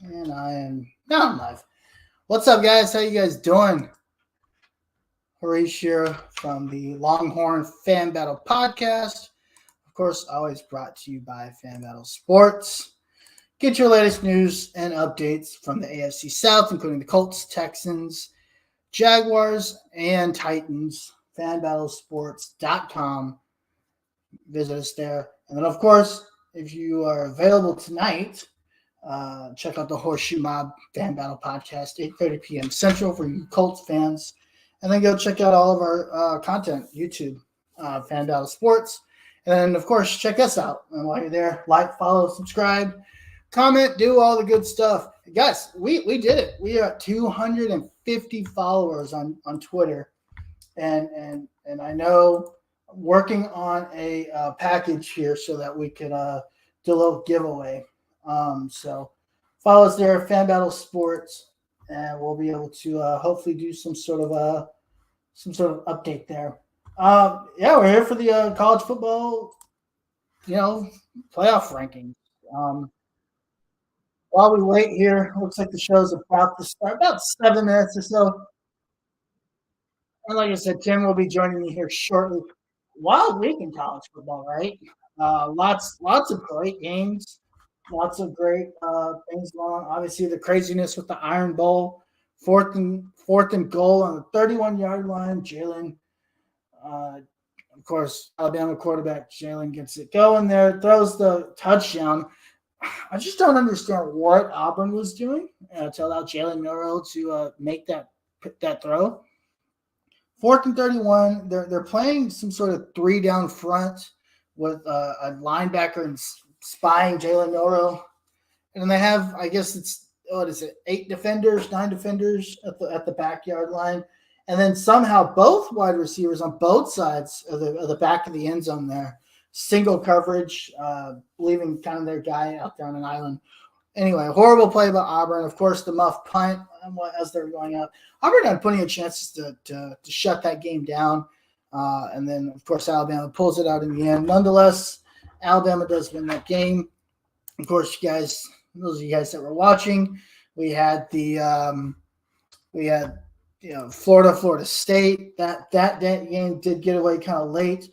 And I am now I'm live. What's up, guys? How you guys doing? Harish here from the Longhorn Fan Battle Podcast. Of course, always brought to you by Fan Battle Sports. Get your latest news and updates from the AFC South, including the Colts, Texans, Jaguars, and Titans. FanBattleSports.com. Visit us there. And then, of course, if you are available tonight, check out the Horseshoe Mob Fan Battle Podcast, 8:30 p.m. Central for you Colts fans. And then go check out all of our content, YouTube, Fan Battle Sports. And then, of course, check us out. And while you're there, like, follow, subscribe, comment, do all the good stuff. Guys, we did it. We are at 250 followers on Twitter. And I know working on a package here so that we could do a little giveaway. So follow us there, Fan Battle Sports, and we'll be able to hopefully do some sort of update there. We're here for the college football, playoff rankings. While we wait here, looks like the show's about to start, about 7 minutes or so. And like I said, Tim will be joining me here shortly. Wild week in college football, right? Lots of great games. Lots of great things going on. Obviously, the craziness with the Iron Bowl, fourth and goal on the 31-yard line. Jalen, of course, Alabama quarterback Jalen gets it going there, throws the touchdown. I just don't understand what Auburn was doing to allow Jalen Milroe to make that throw. 4th and 31. They're playing some sort of 3 down front with a linebacker and spying Jalen Milroe, and then they have, I guess it's 9 defenders at the backyard line, and then somehow both wide receivers on both sides of the back of the end zone there, single coverage, leaving kind of their guy out there on an island. Anyway, horrible play by Auburn. Of course, the muff punt as they're going up. Auburn had plenty of chances to shut that game down, and then of course Alabama pulls it out in the end. Nonetheless, Alabama does win that game. Of course, those of you guys that were watching, we had Florida State. That game did get away kind of late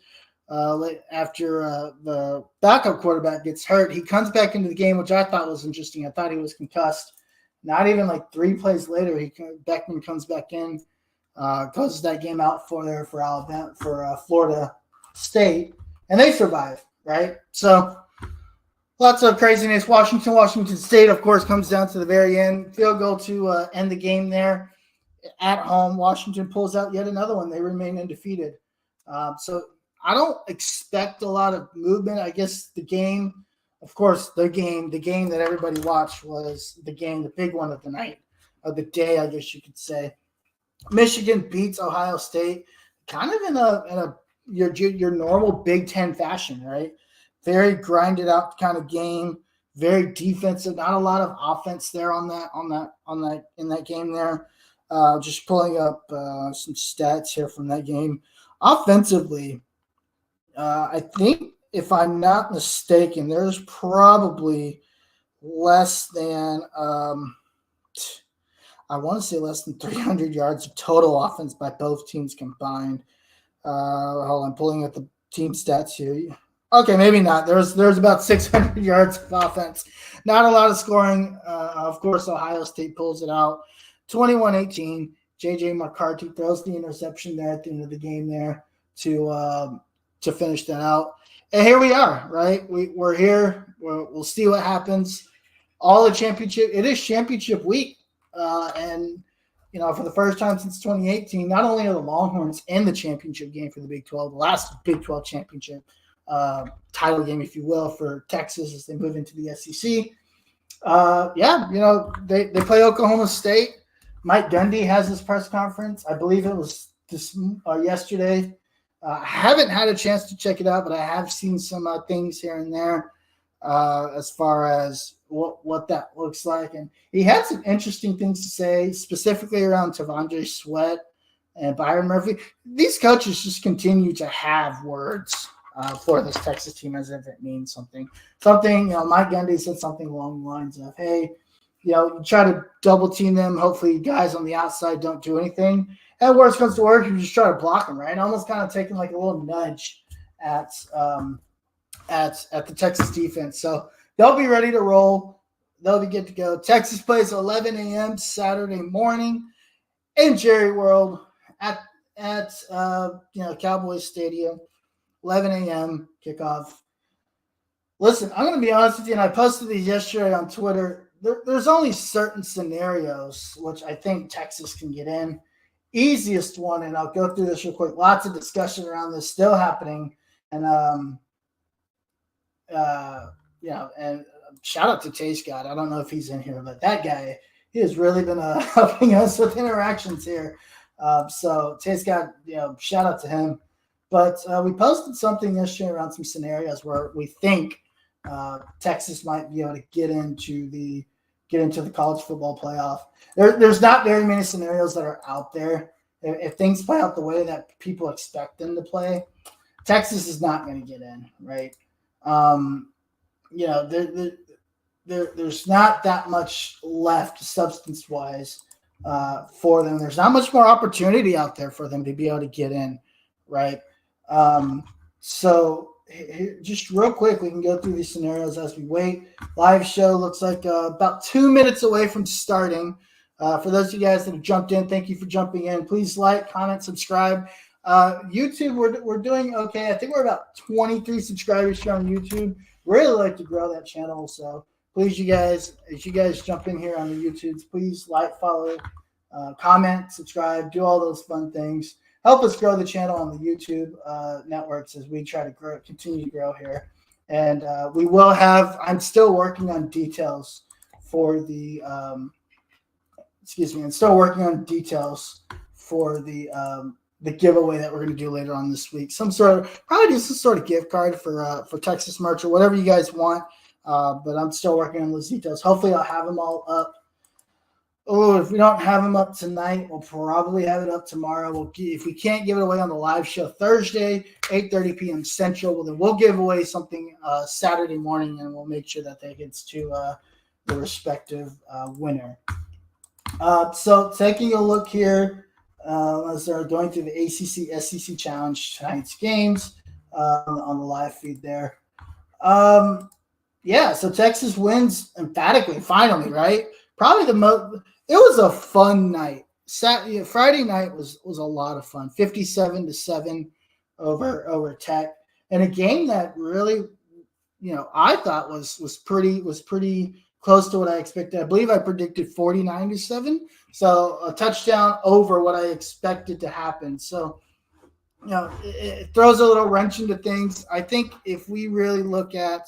after the backup quarterback gets hurt. He comes back into the game, which I thought was interesting. I thought he was concussed. Not even like 3 plays later, Beckman comes back in, closes that game out for Alabama, for Florida State, and they survive. Right? So lots of craziness. Washington State, of course, comes down to the very end. Field goal to end the game there at home. Washington pulls out yet another one. They remain undefeated. So I don't expect a lot of movement. I guess the game, of course, the game that everybody watched was the big one of the night, of the day, I guess you could say. Michigan beats Ohio State kind of in a your normal Big Ten fashion, right? Very grinded out kind of game, very defensive. Not a lot of offense there in that game there. Just pulling up some stats here from that game. Offensively, I think if I'm not mistaken, there's probably less than less than 300 yards of total offense by both teams combined. Hold on, pulling up the team stats here. Okay, maybe not. There's about 600 yards of offense. Not a lot of scoring. Of course, Ohio State pulls it out. 21-18. J.J. McCarthy throws the interception there at the end of the game there to finish that out. And here we are, right? We're here. We'll see what happens. All the championship. It is championship week. And for the first time since 2018, not only are the Longhorns in the championship game for the Big 12, the last Big 12 championship title game, if you will, for Texas as they move into the SEC. They play Oklahoma State. Mike Gundy has his press conference. I believe it was yesterday. I haven't had a chance to check it out, but I have seen some things here and there as far as what that looks like. And he had some interesting things to say, specifically around Tavondre Sweat and Byron Murphy. These coaches just continue to have words for this Texas team as if it means something. Mike Gundy said something along the lines of, hey, You try to double team them. Hopefully, guys on the outside don't do anything. And worst comes to worst, you just try to block them, right? Almost kind of taking like a little nudge at um, at the Texas defense. So they'll be ready to roll. They'll be good to go. Texas plays 11 a.m. Saturday morning in Jerry World at Cowboys Stadium. 11 a.m. kickoff. Listen, I'm going to be honest with you, and I posted these yesterday on Twitter. There's only certain scenarios which I think Texas can get in. Easiest one, and I'll go through this real quick. Lots of discussion around this still happening, and and shout out to Taste God. I don't know if he's in here, but that guy, he has really been helping us with interactions here. So Taste God, shout out to him. But we posted something yesterday around some scenarios where we think Texas might be able to get into the college football playoff. There's not very many scenarios that are out there. If things play out the way that people expect them to play, Texas is not going to get in, right? There's not that much left substance-wise for them. There's not much more opportunity out there for them to be able to get in, right? So just real quick, we can go through these scenarios as we wait. Live show looks like about 2 minutes away from starting. For those of you guys that have jumped in, thank you for jumping in. Please like, comment, subscribe. YouTube, we're doing okay. I think we're about 23 subscribers here on YouTube. Really like to grow that channel, so please, you guys, as you guys jump in here on the YouTubes, please like, follow, comment, subscribe, do all those fun things. Help us grow the channel on the YouTube networks as we try to continue to grow here. And we will have. I'm still working on details for the. I'm still working on details for the giveaway that we're going to do later on this week. Probably just some sort of gift card for Texas merch or whatever you guys want. But I'm still working on those details. Hopefully, I'll have them all up. Oh, if we don't have them up tonight, we'll probably have it up tomorrow. If we can't give it away on the live show Thursday, 8:30 p.m. Central, well, then we'll give away something Saturday morning, and we'll make sure that gets to the respective winner. So taking a look here as they're going through the ACC SEC Challenge tonight's games on the live feed there. So Texas wins emphatically, finally, right? Probably the most. It was a fun night. Friday night was a lot of fun. 57-7 over Tech, and a game that really, I thought was pretty close to what I expected. I believe I predicted 49-7, so a touchdown over what I expected to happen. So, it throws a little wrench into things. I think if we really look at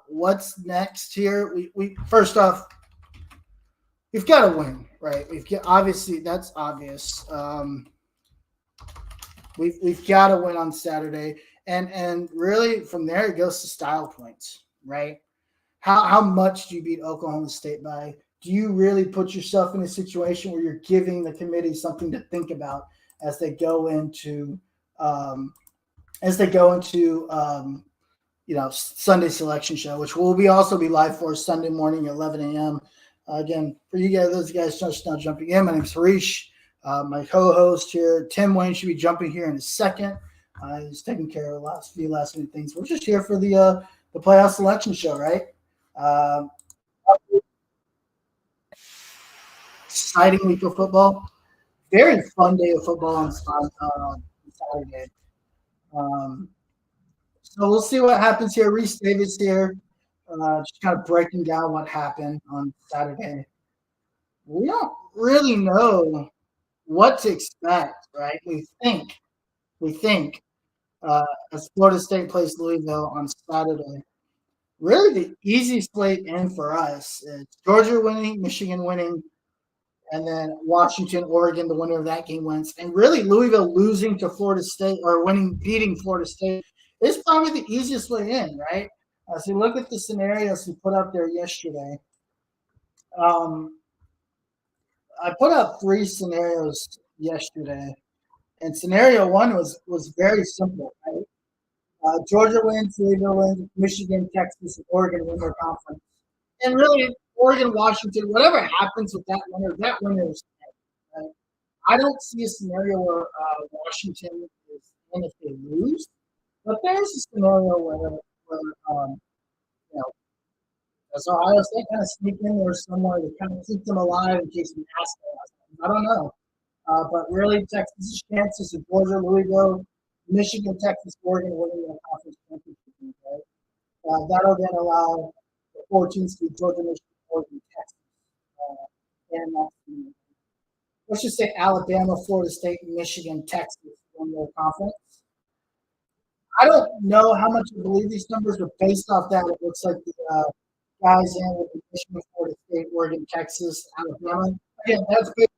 what's next here, we first off, we've got to win, right? Obviously that's obvious. We've got to win on Saturday, and really from there it goes to style points, right? How much do you beat Oklahoma State by? Do you really put yourself in a situation where you're giving the committee something to think about as they go into Sunday selection show, which will also be live for Sunday morning at 11 a.m. Again, for you guys, those guys just now jumping in, my name's Harish. My co-host here, Tim Wayne, should be jumping here in a second. He's taking care of the few last minute things. We're just here for the playoff selection show, right? Exciting week of football. Very fun day of football on Saturday. So we'll see what happens here. Reese Davis here, just kind of breaking down what happened on Saturday. We don't really know what to expect, right? We think as Florida State plays Louisville on Saturday. Really, the easiest way in for us is Georgia winning, Michigan winning, and then Washington, Oregon, the winner of that game wins. And really, Louisville losing to Florida State or beating Florida State is probably the easiest way in, right? As we look at the scenarios we put up there yesterday, I put up 3 scenarios yesterday, and scenario 1 was very simple, right? Georgia wins, Louisville wins, Michigan, Texas, and Oregon win their conference. And really, Oregon, Washington, whatever happens with that winner is right? I don't see a scenario where Washington is in if they lose, but there's a scenario where you know, does Ohio State kind of sneak in there somewhere to kind of keep them alive in case we ask them? I don't know. But really, Texas's chances of Georgia, Louisville, Michigan, Texas, Oregon winning the conference championship. Right? That'll then allow the 14 seed Georgia, Michigan, Oregon, Texas, and let's just say Alabama, Florida State, Michigan, Texas win their conference. I don't know how much I believe these numbers, but based off that, it looks like the guys in with Michigan, Florida State, Oregon, Texas, Alabama. Again, that's based on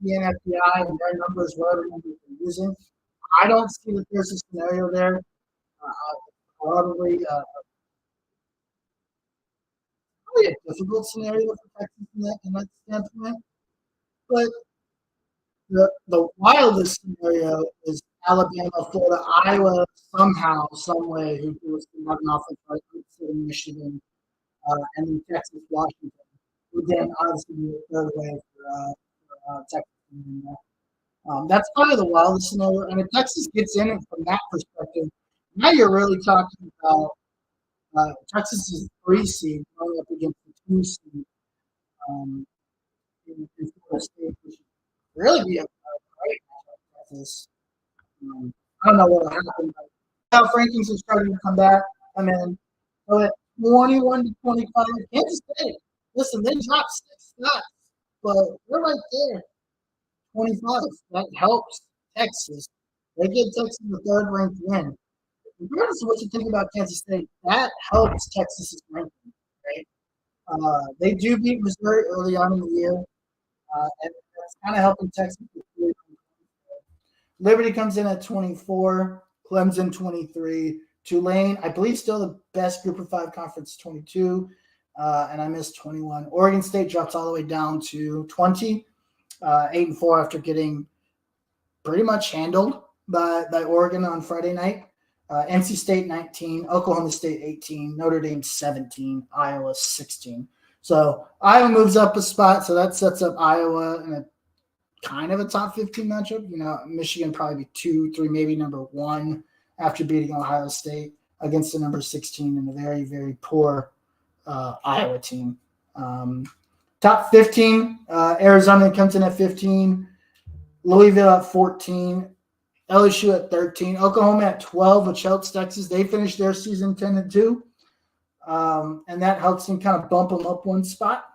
ESPN, FBI, and their numbers, whatever numbers they're using. I don't see that there's a scenario there. Probably a difficult scenario for Texas in that standpoint. But the wildest scenario is Alabama, Florida, Iowa, somehow, some way, who was not an offense right, Michigan, and then Texas, Washington, who then obviously be the third way for Texas. That's kind of the wildest scenario. And if Texas gets in it from that perspective, now you're really talking about Texas's 3 seed going up against the 2 seed in Florida State, which would really be a great matchup for Texas. I don't know what will happen, but playoff rankings are starting to come in. So at 21 to 25, Kansas State. Listen, they dropped 6 spots, but they're right there. 25. That helps Texas. They give Texas the third ranked win. Regardless of what you think about Kansas State, that helps Texas's ranking, right? They do beat Missouri early on in the year, and that's kind of helping Texas. Liberty comes in at 24, Clemson 23, Tulane, I believe, still the best Group of 5 conference, 22, and I missed 21. Oregon State drops all the way down to 20, 8-4 after getting pretty much handled by Oregon on Friday night. NC State 19, Oklahoma State 18, Notre Dame 17, Iowa 16. So Iowa moves up a spot, so that sets up Iowa in a kind of a top 15 matchup. You know, Michigan probably be 2, 3, maybe number 1 after beating Ohio State against the number 16 and a very, very poor Iowa team. Top 15, Arizona comes in at 15, Louisville at 14, LSU at 13, Oklahoma at 12, which helps Texas. They finished their season 10-2, and that helps them kind of bump them up one spot.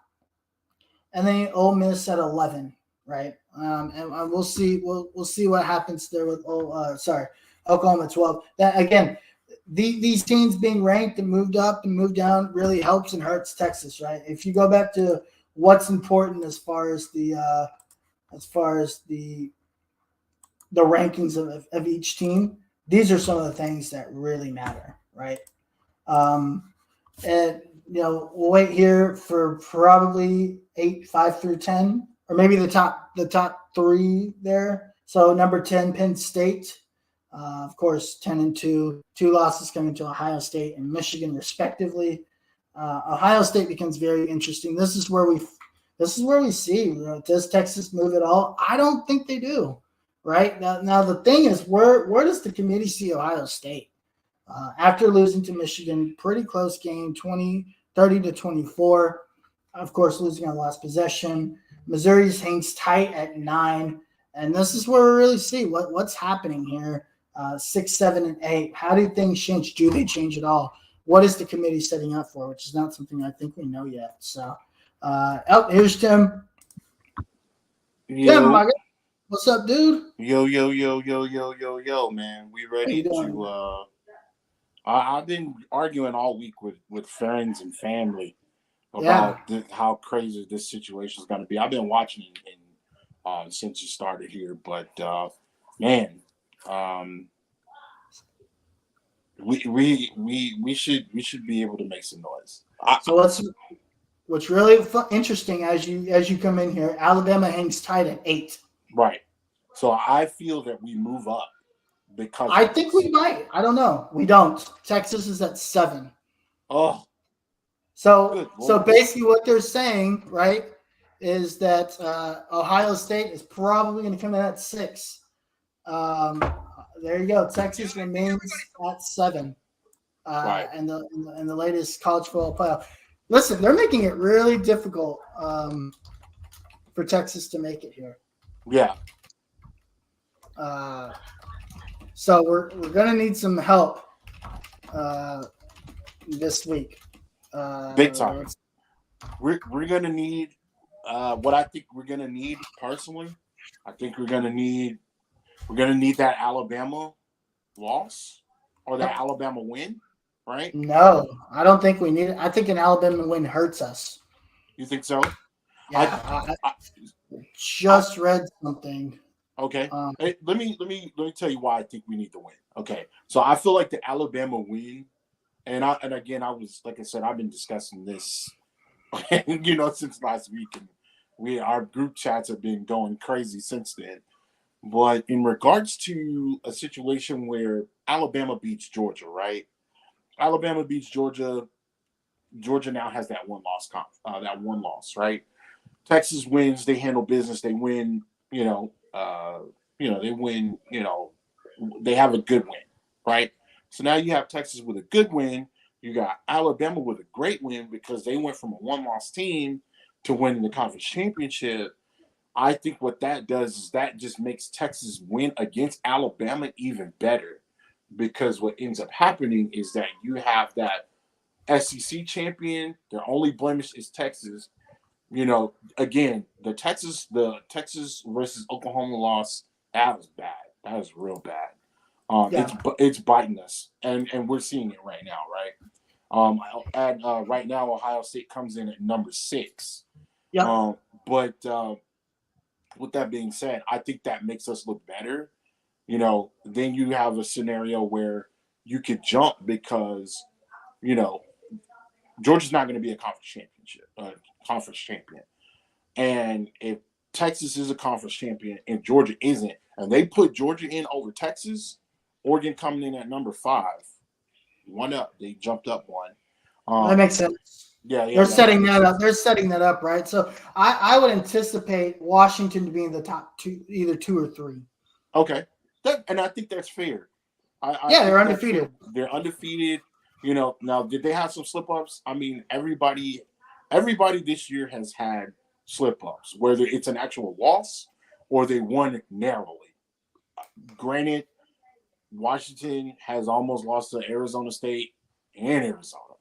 And then Ole Miss at 11, right? And we'll see. We'll see what happens there with Oklahoma at 12. That again, these teams being ranked and moved up and moved down really helps and hurts Texas, right? If you go back to what's important as far as the rankings of each team, these are some of the things that really matter, right? And we'll wait here for probably 8, 5 through 10, or maybe the top 3 there. So number 10, Penn State, of course, 10-2, 2 losses coming to Ohio State and Michigan respectively. Ohio State becomes very interesting. This is where we see, does Texas move at all? I don't think they do. Right now, the thing is, where does the committee see Ohio State after losing to Michigan? Pretty close game, 30-24. Of course, losing on last possession. Missouri's hangs tight at 9, and this is where we really see what's happening here. 6, 7, and 8. How do things change? Do they change at all? What is the committee setting up for? Which is not something I think we know yet. So, here's Tim. Tim, what's up, dude? Yo, man. We ready to I've been arguing all week with friends and family about how crazy this situation is going to be. I've been watching since you started here, but man, we should be able to make some noise. So what's really interesting as you come in here, Alabama hangs tight at 8. Right. So I feel that we move up because I think we might. I don't know. We don't. Texas is at 7. Oh. So, Good so Lord. basically, what they're saying, right, is that Ohio State is probably going to come in at 6. Um, there you go. Texas remains at 7. Right. In the latest college football playoff. Listen, they're making it really difficult for Texas to make it here. Yeah. So we're gonna need some help this week. Big time. We're gonna need what I think we're gonna need personally. I think we're gonna need that Alabama loss or that Alabama win, right? No, I don't think we need it. I think an Alabama win hurts us. You think so? Yeah, I just read something. Okay. Hey, let me tell you why I think we need to win. Okay. So I feel like the Alabama win, and again I was, like I said, I've been discussing this since last week, and our group chats have been going crazy since then. But in regards to a situation where Alabama beats Georgia, right? Alabama beats Georgia. Georgia now has that one loss, right? Texas wins. They handle business. They win. They win. They have a good win, right? So now you have Texas with a good win. You got Alabama with a great win because they went from a one-loss team to winning the conference championship. I think what that does is that just makes Texas win against Alabama even better, because what ends up happening is that you have that SEC champion. Their only blemish is Texas. Again, the Texas versus Oklahoma loss, that was bad. That was real bad. It's biting us, and we're seeing it right now, right? Right now, Ohio State comes in at number 6. Yeah. But with that being said, I think that makes us look better. Then you have a scenario where you could jump because, Georgia's not going to be a conference champion. And if Texas is a conference champion and Georgia isn't, and they put Georgia in over Texas, Oregon coming in at number 5, 1 up. They jumped up 1. That makes sense. Yeah. They're setting that up. They're setting that up, right? So I would anticipate Washington to be in the top 2, either 2 or 3. Okay. And I think that's fair. They're undefeated. They're undefeated. Now, did they have some slip-ups? I mean, everybody this year has had slip-ups, whether it's an actual loss or they won narrowly. Granted, Washington has almost lost to Arizona State and Arizona.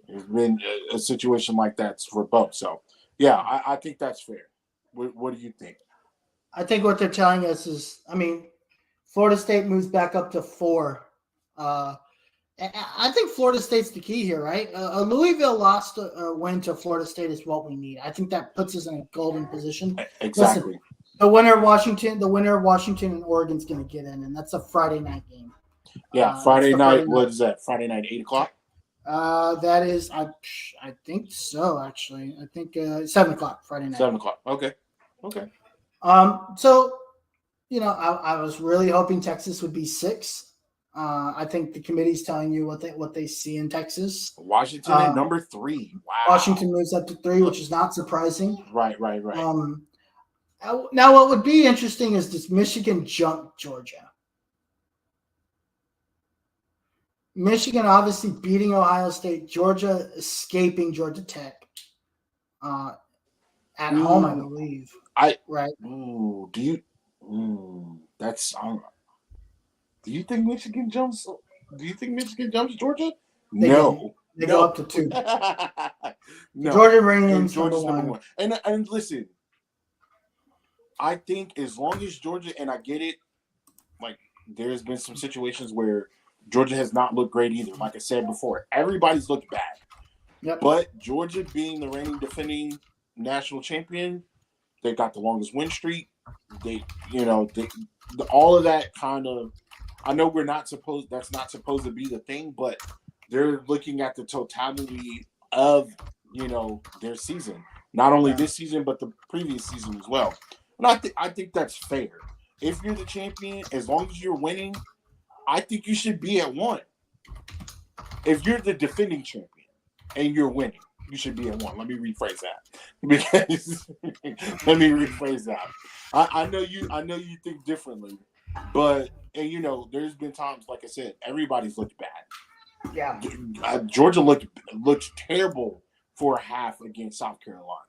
There's been a situation like that for both. So, yeah, I think that's fair. What do you think? I think what they're telling us is, Florida State moves back up to 4. I think Florida State's the key here, right? A Louisville lost win to Florida State is what we need. I think that puts us in a golden position. Exactly. Listen, the winner of Washington and Oregon's going to get in, and that's a Friday night game. Yeah, Friday night. What is that? Friday night, 8:00. That is, I think so. Actually, I think 7:00 Friday night. 7:00. Okay. So, I was really hoping Texas would be 6. I think the committee's telling you what they see in Texas. Washington at number 3. Wow. Washington moves up to 3, which is not surprising. Right. Now, what would be interesting is, does Michigan jump Georgia? Michigan obviously beating Ohio State. Georgia escaping Georgia Tech at home, I believe. Right. Ooh, do you? That's. Do you think Michigan jumps? Georgia? They go up to 2. No. Georgia remains Georgia's number 1. And listen, I think as long as Georgia, and I get it, like there's been some situations where Georgia has not looked great either. Like I said before, everybody's looked bad. Yep. But Georgia, being the reigning defending national champion, they got the longest win streak. All of that kind of. I know that's not supposed to be the thing, but they're looking at the totality of, their season. Not only this season, but the previous season as well. And I think that's fair. If you're the champion, as long as you're winning, I think you should be at 1. If you're the defending champion and you're winning, you should be in one. Let me rephrase that. Because let me rephrase that. I know you think differently, but and there's been times, like I said, everybody's looked bad. Yeah. Georgia looked terrible for a half against South Carolina.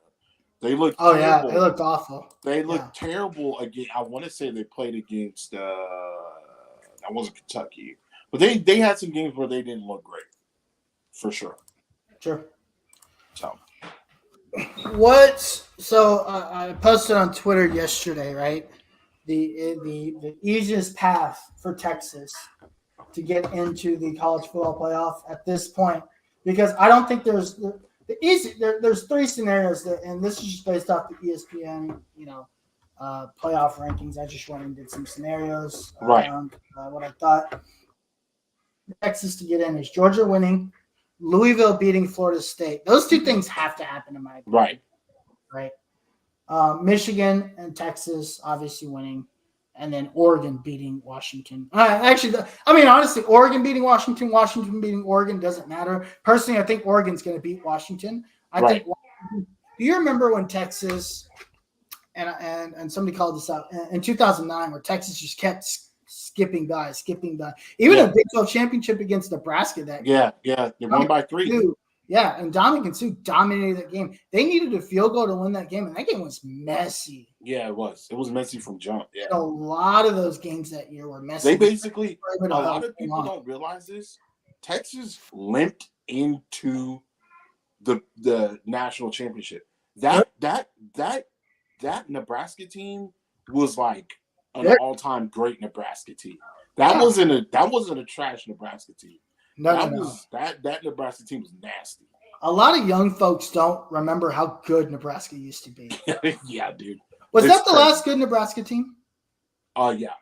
They looked Oh terrible. yeah, they looked awful. They looked terrible again. I want to say they played against that wasn't Kentucky, but they had some games where they didn't look great, for sure. Sure. So So I posted on Twitter yesterday, right? The easiest path for Texas to get into the college football playoff at this point, because I don't think there's there's three scenarios that, and this is just based off the ESPN, playoff rankings. I just went and did some scenarios around what I thought Texas to get in is Georgia winning, Louisville beating Florida State. Those two things have to happen in my opinion. Right. Michigan and Texas obviously winning, and then Oregon beating Washington. Honestly, Oregon beating Washington, Washington beating Oregon doesn't matter. Personally, I think Oregon's going to beat Washington. Do you remember when Texas and somebody called this out in 2009, where Texas just kept skipping by. Even a Big 12 championship against Nebraska that game. Yeah, they won by 3. Yeah, and Dominican Sue dominated that game. They needed a field goal to win that game, and that game was messy. Yeah, it was. It was messy from jump. Yeah, and a lot of those games that year were messy. They basically, a lot of people don't realize this. Texas limped into the national championship. That Nebraska team was like an all-time great Nebraska team. That wasn't a trash Nebraska team. That Nebraska team was nasty. A lot of young folks don't remember how good Nebraska used to be. Yeah, dude. Was that the last good Nebraska team? Yeah,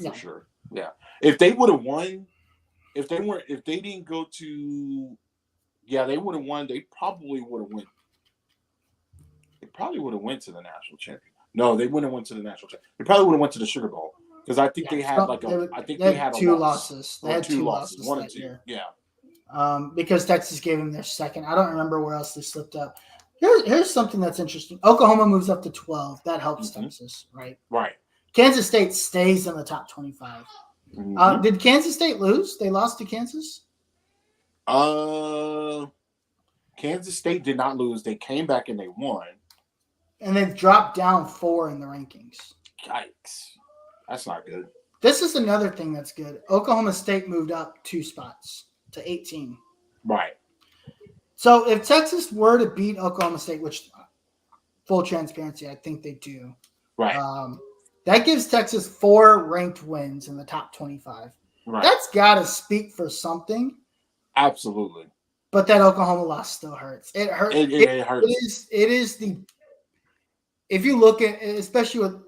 for sure. Yeah. If they would have won, if they didn't go to, they would have won. They probably would have went. They probably would have went to the national champion. No, they wouldn't have went to the national champion. They probably would have went to the Sugar Bowl, because I think they had they had two losses. They had two losses one that year. Yeah. Yeah. Because Texas gave them their second. I don't remember where else they slipped up. Here's something that's interesting. Oklahoma moves up to 12. That helps Texas, right? Right. Kansas State stays in the top 25. Did Kansas State lose? They lost to Kansas? Kansas State did not lose. They came back and they won. And they've dropped down 4 in the rankings. Yikes. That's not good. This is another thing that's good. Oklahoma State moved up 2 spots to 18. Right. So if Texas were to beat Oklahoma State, which full transparency, I think they do. Right. That gives Texas 4 ranked wins in the top 25. Right. That's got to speak for something. Absolutely. But that Oklahoma loss still hurts. It hurts. It hurts. It is the. If you look at, especially with,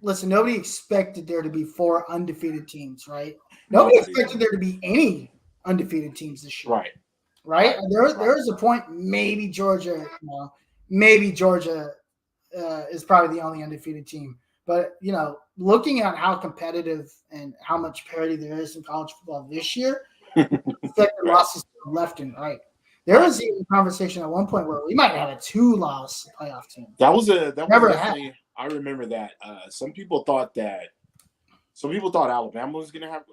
listen, nobody expected there to be 4 undefeated teams, right? Nobody expected there to be any undefeated teams this year. Right? There was a point, maybe Georgia is probably the only undefeated team. But, looking at how competitive and how much parity there is in college football this year, expect losses left and right. There was even a conversation at one point where we might have a 2-loss playoff team. I remember that. Some people thought Alabama was going to have.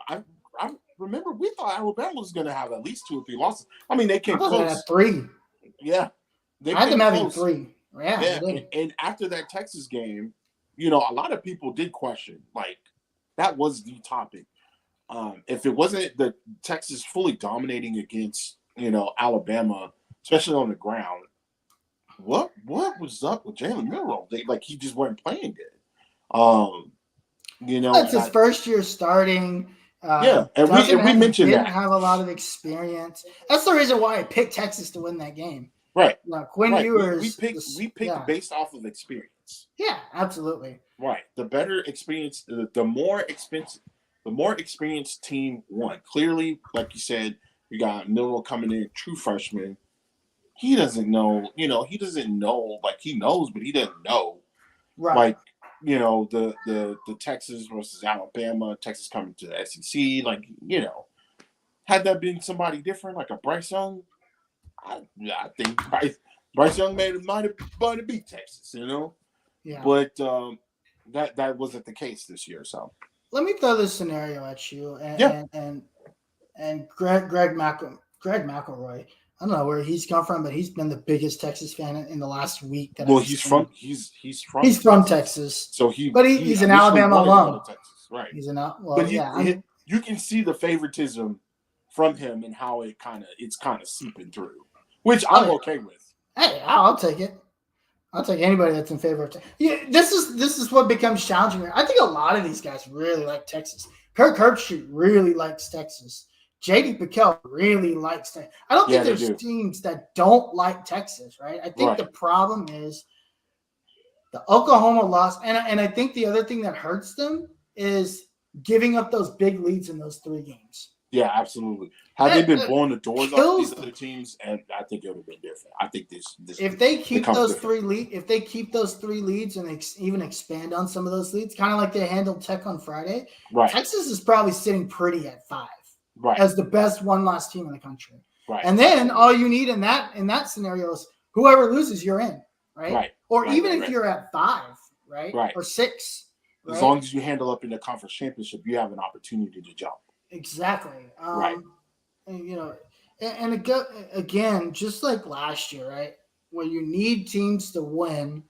I remember we thought Alabama was going to have at least 2 or 3 losses. I mean, they came close. They had 3. Yeah, I had them having 3. Yeah. And after that Texas game, a lot of people did question, like, that was the topic. If it wasn't the Texas fully dominating against, Alabama, especially on the ground, what was up with Jalen Milroe? He just wasn't playing good. It's his first year starting. And we mentioned didn't have a lot of experience. That's the reason why I picked Texas to win that game. Right. Quinn Ewers. We picked based off of experience. Yeah, absolutely. Right. The better experience, the more experienced team won. Clearly, like you said, you got Milroe coming in, true freshman. He doesn't know, he knows, but he doesn't know. Right. The Texas versus Alabama, Texas coming to the SEC, had that been somebody different, like a Bryce Young, I think Bryce Young might have beat Texas, Yeah. But that wasn't the case this year. So let me throw this scenario at you, and yeah, and Greg McElroy. I don't know where he's come from, but he's been the biggest Texas fan in the last week that well, I've seen. He's from Texas, so he's an initially Alabama wanted to alum. go to Texas, right? He's an well, But yeah. you can see the favoritism from him and how it's kind of seeping through, which I'm okay with. Hey, I'll take it. I'll take anybody that's in favor of. Yeah, this is what becomes challenging. I think a lot of these guys really like Texas. Kirk Herbstreit really likes Texas. J.D. Piquel really likes Texas. I don't think there's teams that don't like Texas, right? I think the problem is the Oklahoma loss, and I think the other thing that hurts them is giving up those big leads in those 3 games. Yeah, absolutely. Had they been blowing the doors off these other teams, and I think it would have been different. I think this if they keep those different. if they keep those 3 leads and even expand on some of those leads, kind of like they handled Tech on Friday, right? Texas is probably sitting pretty at 5, right, as the best one-loss team in the country, right? And then all you need in that scenario is whoever loses, you're in, right? Or even if you're at 5, right, or 6, as long as you handle up in the conference championship, you have an opportunity to jump. Exactly. And again, just like last year, right, where you need teams to win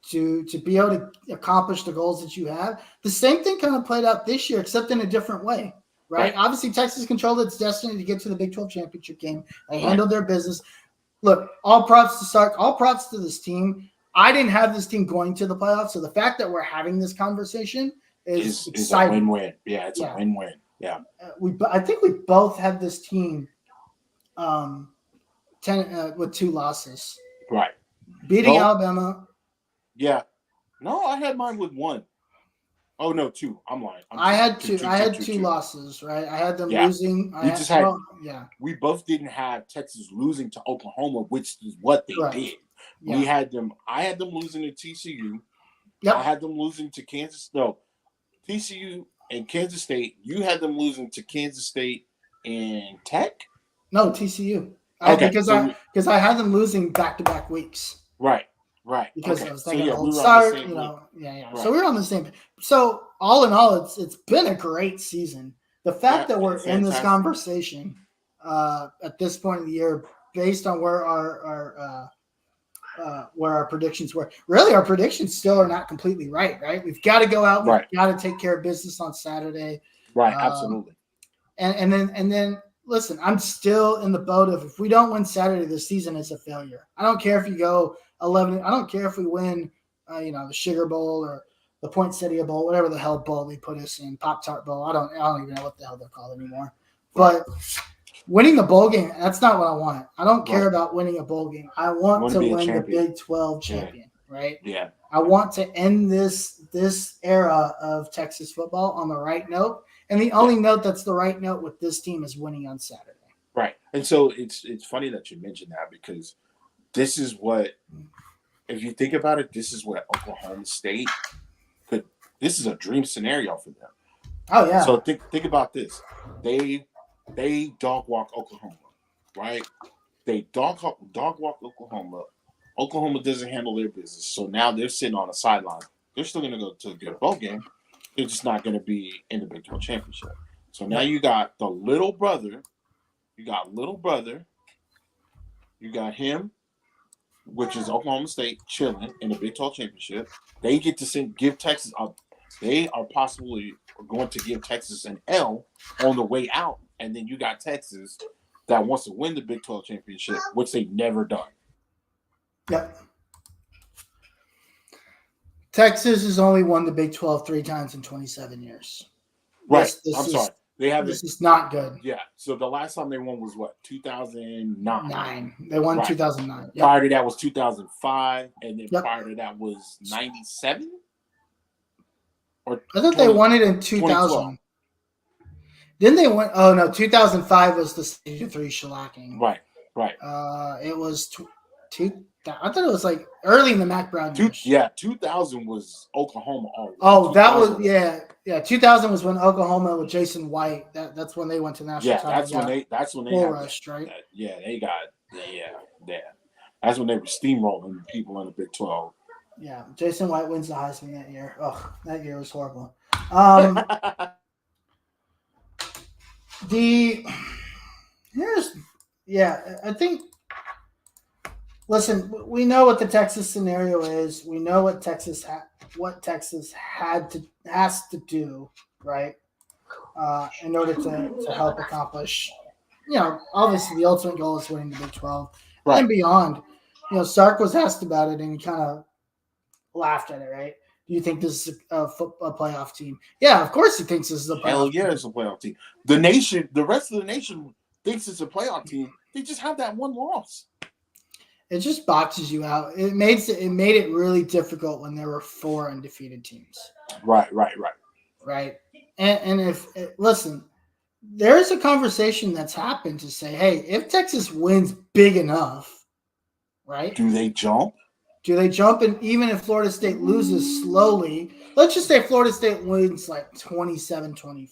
to be able to accomplish the goals that you have. The same thing kind of played out this year, except in a different way, right? Obviously, Texas controlled its destiny to get to the Big 12 championship game. They handled their business. Look, all props to Sark. All props to this team. I didn't have this team going to the playoffs, so the fact that we're having this conversation is exciting. A win-win. Yeah, it's a win-win. Yeah, I think we both had this team 10 with 2 losses. Right. Beating Alabama. Yeah. No, I had mine with 1. Oh no, 2. I'm lying. I had 2 losses, right? I had them losing. We both didn't have Texas losing to Oklahoma, which is what they did. Yeah. I had them losing to TCU. Yep. I had them losing to Kansas. No, TCU and Kansas State. You had them losing to Kansas State and Tech. No, TCU. Because I had them losing back-to-back weeks. Right. Because I was thinking old start, Right. So we're on the same. So all in all, it's been a great season. The fact that we're in this conversation at this point in the year, based on where our predictions were, really our predictions still are not completely right. We've got to go out. We've got to take care of business on Saturday. Right. Absolutely. And then. Listen, I'm still in the boat of if we don't win Saturday, the season is a failure. I don't care if you go 11. I don't care if we win, the Sugar Bowl or the Poinsettia Bowl, whatever the hell bowl they put us in, Pop-Tart Bowl. I don't even know what the hell they're called anymore. But winning the bowl game, that's not what I want. I don't care about winning a bowl game. I want to win the Big 12 champion, right? Yeah. I want to end this era of Texas football on the right note. And the only note that's the right note with this team is winning on Saturday. Right. And so it's funny that you mentioned that because this is what, if you think about it, this is what Oklahoma State this is a dream scenario for them. Oh, yeah. So think about this. They dog walk Oklahoma, right? They dog walk Oklahoma. Oklahoma doesn't handle their business. So now they're sitting on the sideline. They're still going to go to a good bowl game. They're just not going to be in the Big 12 championship. So now you got the little brother. You got him, which is Oklahoma State, chilling in the Big 12 championship. They get to give Texas they are possibly going to give Texas an L on the way out. And then you got Texas that wants to win the Big 12 championship, which they've never done. Yep. Texas has only won the Big 12 3 times in 27 years. Right. Sorry. This is not good. Yeah. So the last time they won was what? 2009. They won 2009. Yep. Prior to that was 2005, and then prior to that was 97. Or I thought they won it in 2000. Then they went. Oh no, 2005 was the 3 shellacking. Right. It was I thought it was like early in the Mac Brown years. 2000 was Oklahoma already. Oh, that was 2000 was when Oklahoma with Jason White. That's when they went to national title. That's when they rushed, right? They got. That's when they were steamrolling people in the Big 12. Yeah, Jason White wins the Heisman that year. Oh, that year was horrible. Um, the here's yeah, I think. Listen, we know what the Texas scenario is. We know what Texas has to do, right, in order to help accomplish. Obviously the ultimate goal is winning the Big 12 Right. and beyond. Sark was asked about it and he kind of laughed at it, right? Do you think this is a playoff team? Yeah, of course he thinks this is a playoff Hell yeah, team. it's a playoff team. The rest of the nation thinks it's a playoff team. They just have that one loss. It just boxes you out. It made it really difficult when there were 4 undefeated teams. Right. And if listen, there's a conversation that's happened to say, hey, if Texas wins big enough, right? Do they jump? And even if Florida State loses slowly, let's just say Florida State wins like 27-24,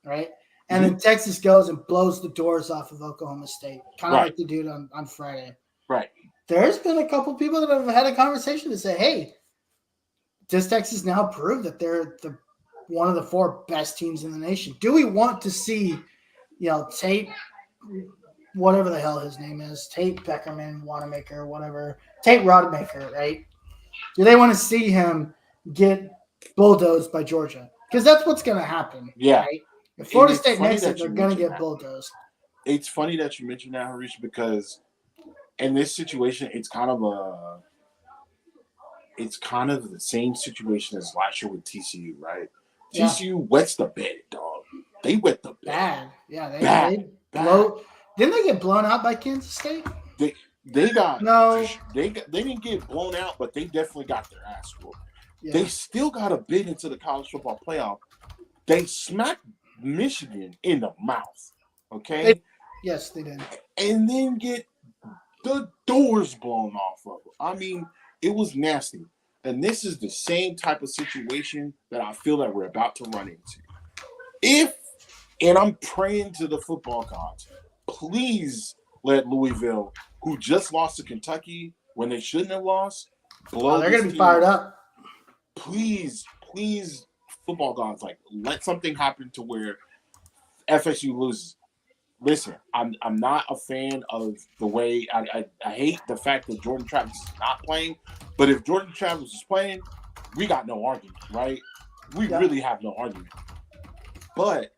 right? And then Texas goes and blows the doors off of Oklahoma State, kind of like they did on Friday. Right. There's been a couple people that have had a conversation to say, hey, does Texas now prove that they're one of the 4 best teams in the nation? Do we want to see, Tate, whatever the hell his name is, Tate Beckerman, Wanamaker, whatever, Tate Rodemaker, right? Do they want to see him get bulldozed by Georgia? Because that's what's going to happen. Yeah. Right? If Florida State makes it, they're going to get bulldozed. It's funny that you mentioned that, Harish, because in this situation, it's kind of the same situation as last year with TCU, right? Yeah. TCU wets the bed, dog. They wet the bed. Bad. Yeah, they didn't they get blown out by Kansas State? They got no. They didn't get blown out, but they definitely got their ass whooped. Yeah. They still got a bid into the college football playoff. They smacked Michigan in the mouth. Okay. Yes, they did. And then get the doors blown off of them. I mean, it was nasty. And this is the same type of situation that I feel that we're about to run into. And I'm praying to the football gods, please let Louisville, who just lost to Kentucky when they shouldn't have lost, blow. They're going to be fired up. Please, football gods, let something happen to where FSU loses. Listen, I'm not a fan of the way I hate the fact that Jordan Travis is not playing. But if Jordan Travis is playing, we got no argument, right? We really have no argument. But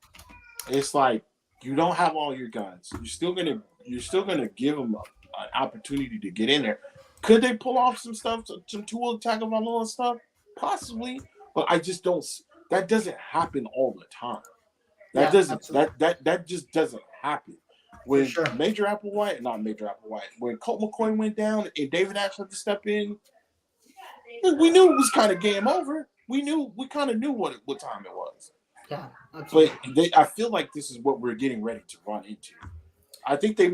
it's like you don't have all your guns. You're still gonna give them an opportunity to get in there. Could they pull off some stuff, some Tua Tagovailoa stuff? Possibly, but I just don't. That doesn't happen all the time. That just doesn't happen. When Major Applewhite, when Colt McCoy went down and David Ash had to step in, we knew it was kind of game over. We kind of knew what time it was. Yeah, absolutely. But I feel like this is what we're getting ready to run into. I think they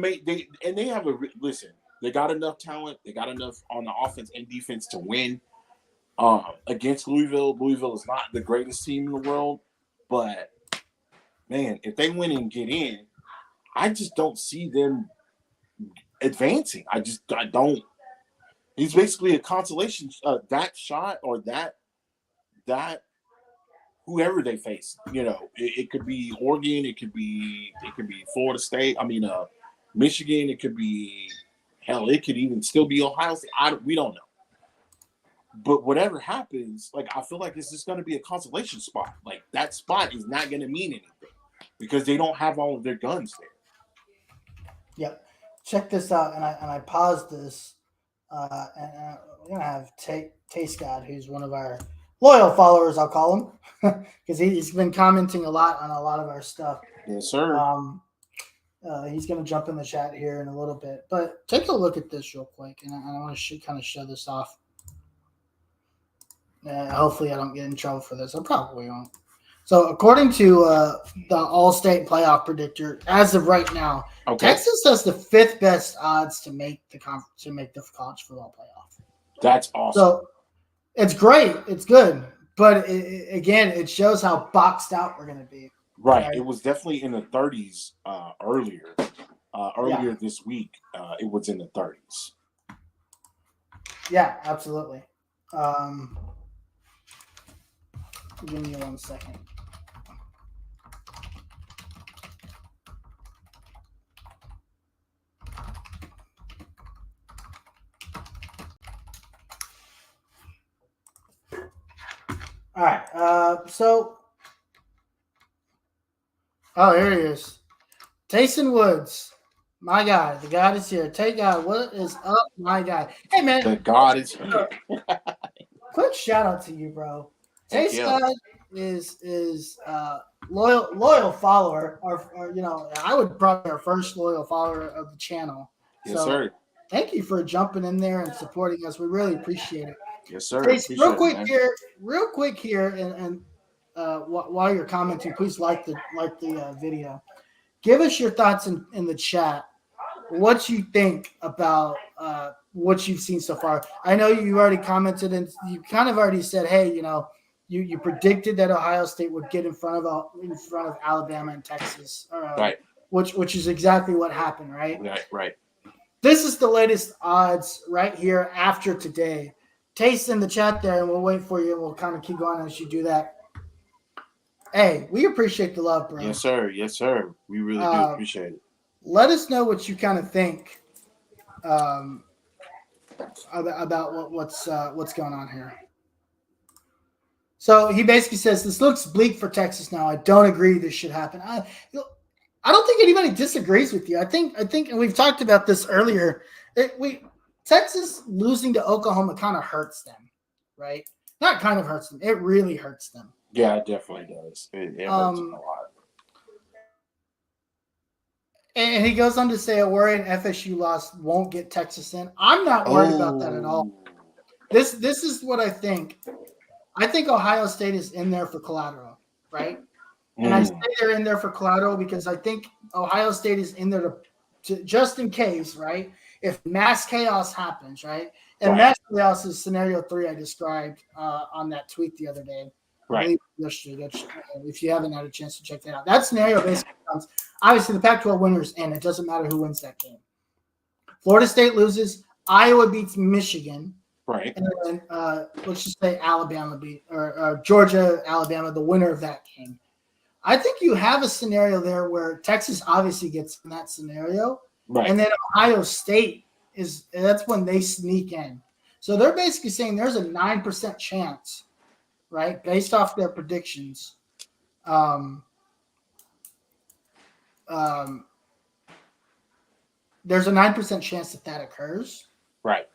have listen. They got enough talent. They got enough on the offense and defense to win against Louisville. Louisville is not the greatest team in the world, but man, if they win and get in, I just don't see them advancing. I don't. It's basically a consolation. That shot or that whoever they face, it could be Oregon, it could be Florida State. I mean, Michigan. It could be hell. It could even still be Ohio State. We don't know. But whatever happens, I feel like this is going to be a consolation spot. That spot is not going to mean anything because they don't have all of their guns there. Yep. Check this out, and I paused this, and we're gonna have Taste God, who's one of our loyal followers, I'll call him, because he's been commenting a lot on a lot of our stuff. Yes, sir. He's gonna jump in the chat here in a little bit, but take a look at this real quick, and I want to kind of show this off. Hopefully, I don't get in trouble for this. I probably won't. So, according to the All-State Playoff Predictor, as of right now, Texas has the 5th best odds to make the college football playoff. That's awesome. So, it's great. It's good. But, it shows how boxed out we're going to be. Right. It was definitely in the 30s earlier. Earlier this week, it was in the 30s. Yeah, absolutely. Give me 1 second. All right. Here he is. Tayson Woods, my guy. The God is here. Tay God, what is up, my guy? Hey, man. The God is here. Quick shout out to you, bro. Thank Taste you. God is loyal follower, or I would probably be our first loyal follower of the channel. Yes, sir. Thank you for jumping in there and supporting us. We really appreciate it. Yes, sir. Taste, real quick it, here, and while you're commenting, please like the video. Give us your thoughts in the chat. What you think about what you've seen so far? I know you already commented and you kind of already said, hey, you predicted that Ohio State would get in front of Alabama and Texas, right? Which is exactly what happened, right? Right. This is the latest odds right here after today. Taste in the chat there, and we'll wait for you, and we'll kind of keep going as you do that. Hey, we appreciate the love, bro. Yes, sir. Yes, sir. We really do appreciate it. Let us know what you kind of think about what's going on here. So he basically says this looks bleak for Texas now. I don't agree this should happen. I don't think anybody disagrees with you. I think, and we've talked about this earlier. Texas losing to Oklahoma kind of hurts them, right? Not kind of hurts them. It really hurts them. Yeah, it definitely does. It hurts them a lot. And he goes on to say a worry an FSU loss won't get Texas in. I'm not worried about that at all. This is what I think. I think Ohio State is in there for collateral, right? And I say they're in there for collateral because I think Ohio State is in there to just in case, right? If mass chaos happens, right? And mass chaos is scenario 3 I described on that tweet the other day. Right. Yesterday. If you haven't had a chance to check that out, that scenario basically comes. Obviously, the Pac-12 winners, and it doesn't matter who wins that game. Florida State loses. Iowa beats Michigan. Right. And then let's just say Alabama or Georgia, Alabama, the winner of that game. I think you have a scenario there where Texas obviously gets in that scenario. Right. And then Ohio State that's when they sneak in. So they're basically saying there's a 9% chance, right, based off their predictions. There's a 9% chance that occurs. Right.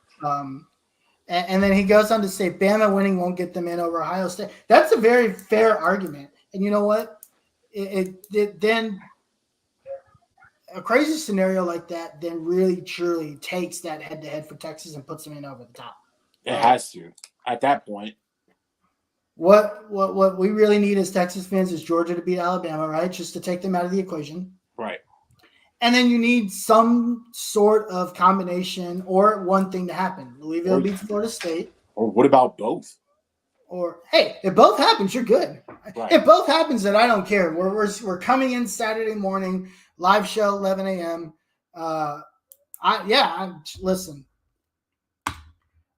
And then he goes on to say Bama winning won't get them in over Ohio State. That's a very fair argument. And you know what? It then a crazy scenario like that then really truly takes that head-to-head for Texas and puts them in over the top. It has to. At that point. What we really need as Texas fans is Georgia to beat Alabama, right? Just to take them out of the equation. Right. And then you need some sort of combination or one thing to happen. Louisville beats Florida State. Or what about both? Or, hey, if both happens, you're good. Right. If both happens, then I don't care. We're coming in Saturday morning, live show, 11 a.m. Listen.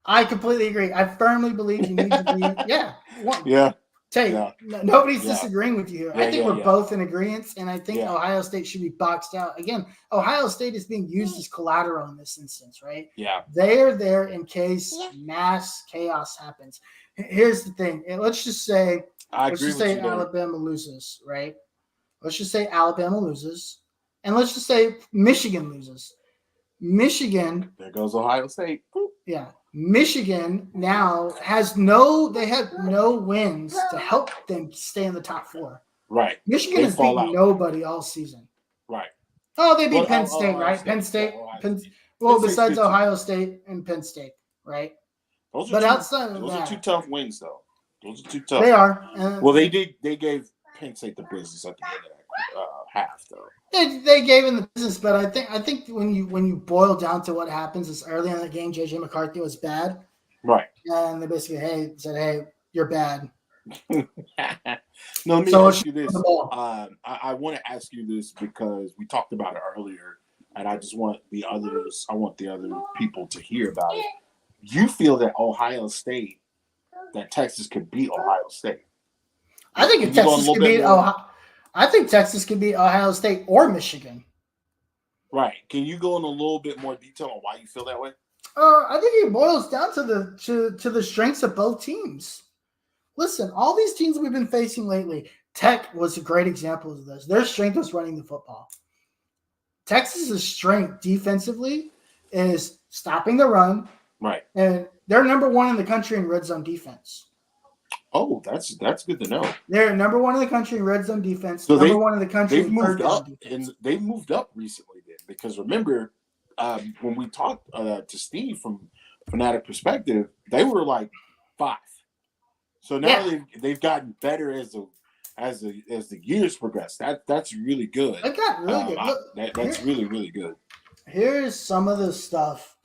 I completely agree. I firmly believe you need to be, nobody's disagreeing with you here. I think we're both in agreement, and I think Ohio State should be boxed out. Again, Ohio State is being used as collateral in this instance, right? Yeah. They are there in case mass chaos happens. Here's the thing. And let's just say Alabama loses, right? Let's just say Alabama loses. And let's just say Michigan loses. There goes Ohio State. Yeah. Michigan now have no wins to help them stay in the top 4. Right. Michigan has beaten nobody all season. Right. Oh, they beat Penn State, right? Penn State. Besides Ohio State and Penn State, right? Outside of that, those are 2 tough wins, though. Those are 2 tough. They are. They did. They gave Penn State the business at the end of that half, though. They gave him the business, but I think when you boil down to what happens is early in the game, JJ McCarthy was bad, right? And they basically said, "Hey, you're bad." No, let me ask you this. I want to ask you this because we talked about it earlier and I just want the others. I want the other people to hear about it. You feel that Texas could beat Ohio State? I think Can if you go a Texas little could bit beat more? Ohio, I think Texas could beat Ohio State or Michigan. Right. Can you go in a little bit more detail on why you feel that way? I think it boils down to the strengths of both teams. Listen, all these teams we've been facing lately, Tech was a great example of this. Their strength was running the football. Texas's strength defensively is stopping the run, Right. and they're number one in the country in red zone defense. Oh, that's good to know. They're number one in the country in red zone defense. So number one in the country they've in moved third down up, defense. and they've moved up recently. Then, because remember, when we talked to Steve from Fanatic Perspective, they were like 5. So now they've gotten better as the years progress. That's really good. They got really good. Look, that's really, really good. Here's some of the stuff,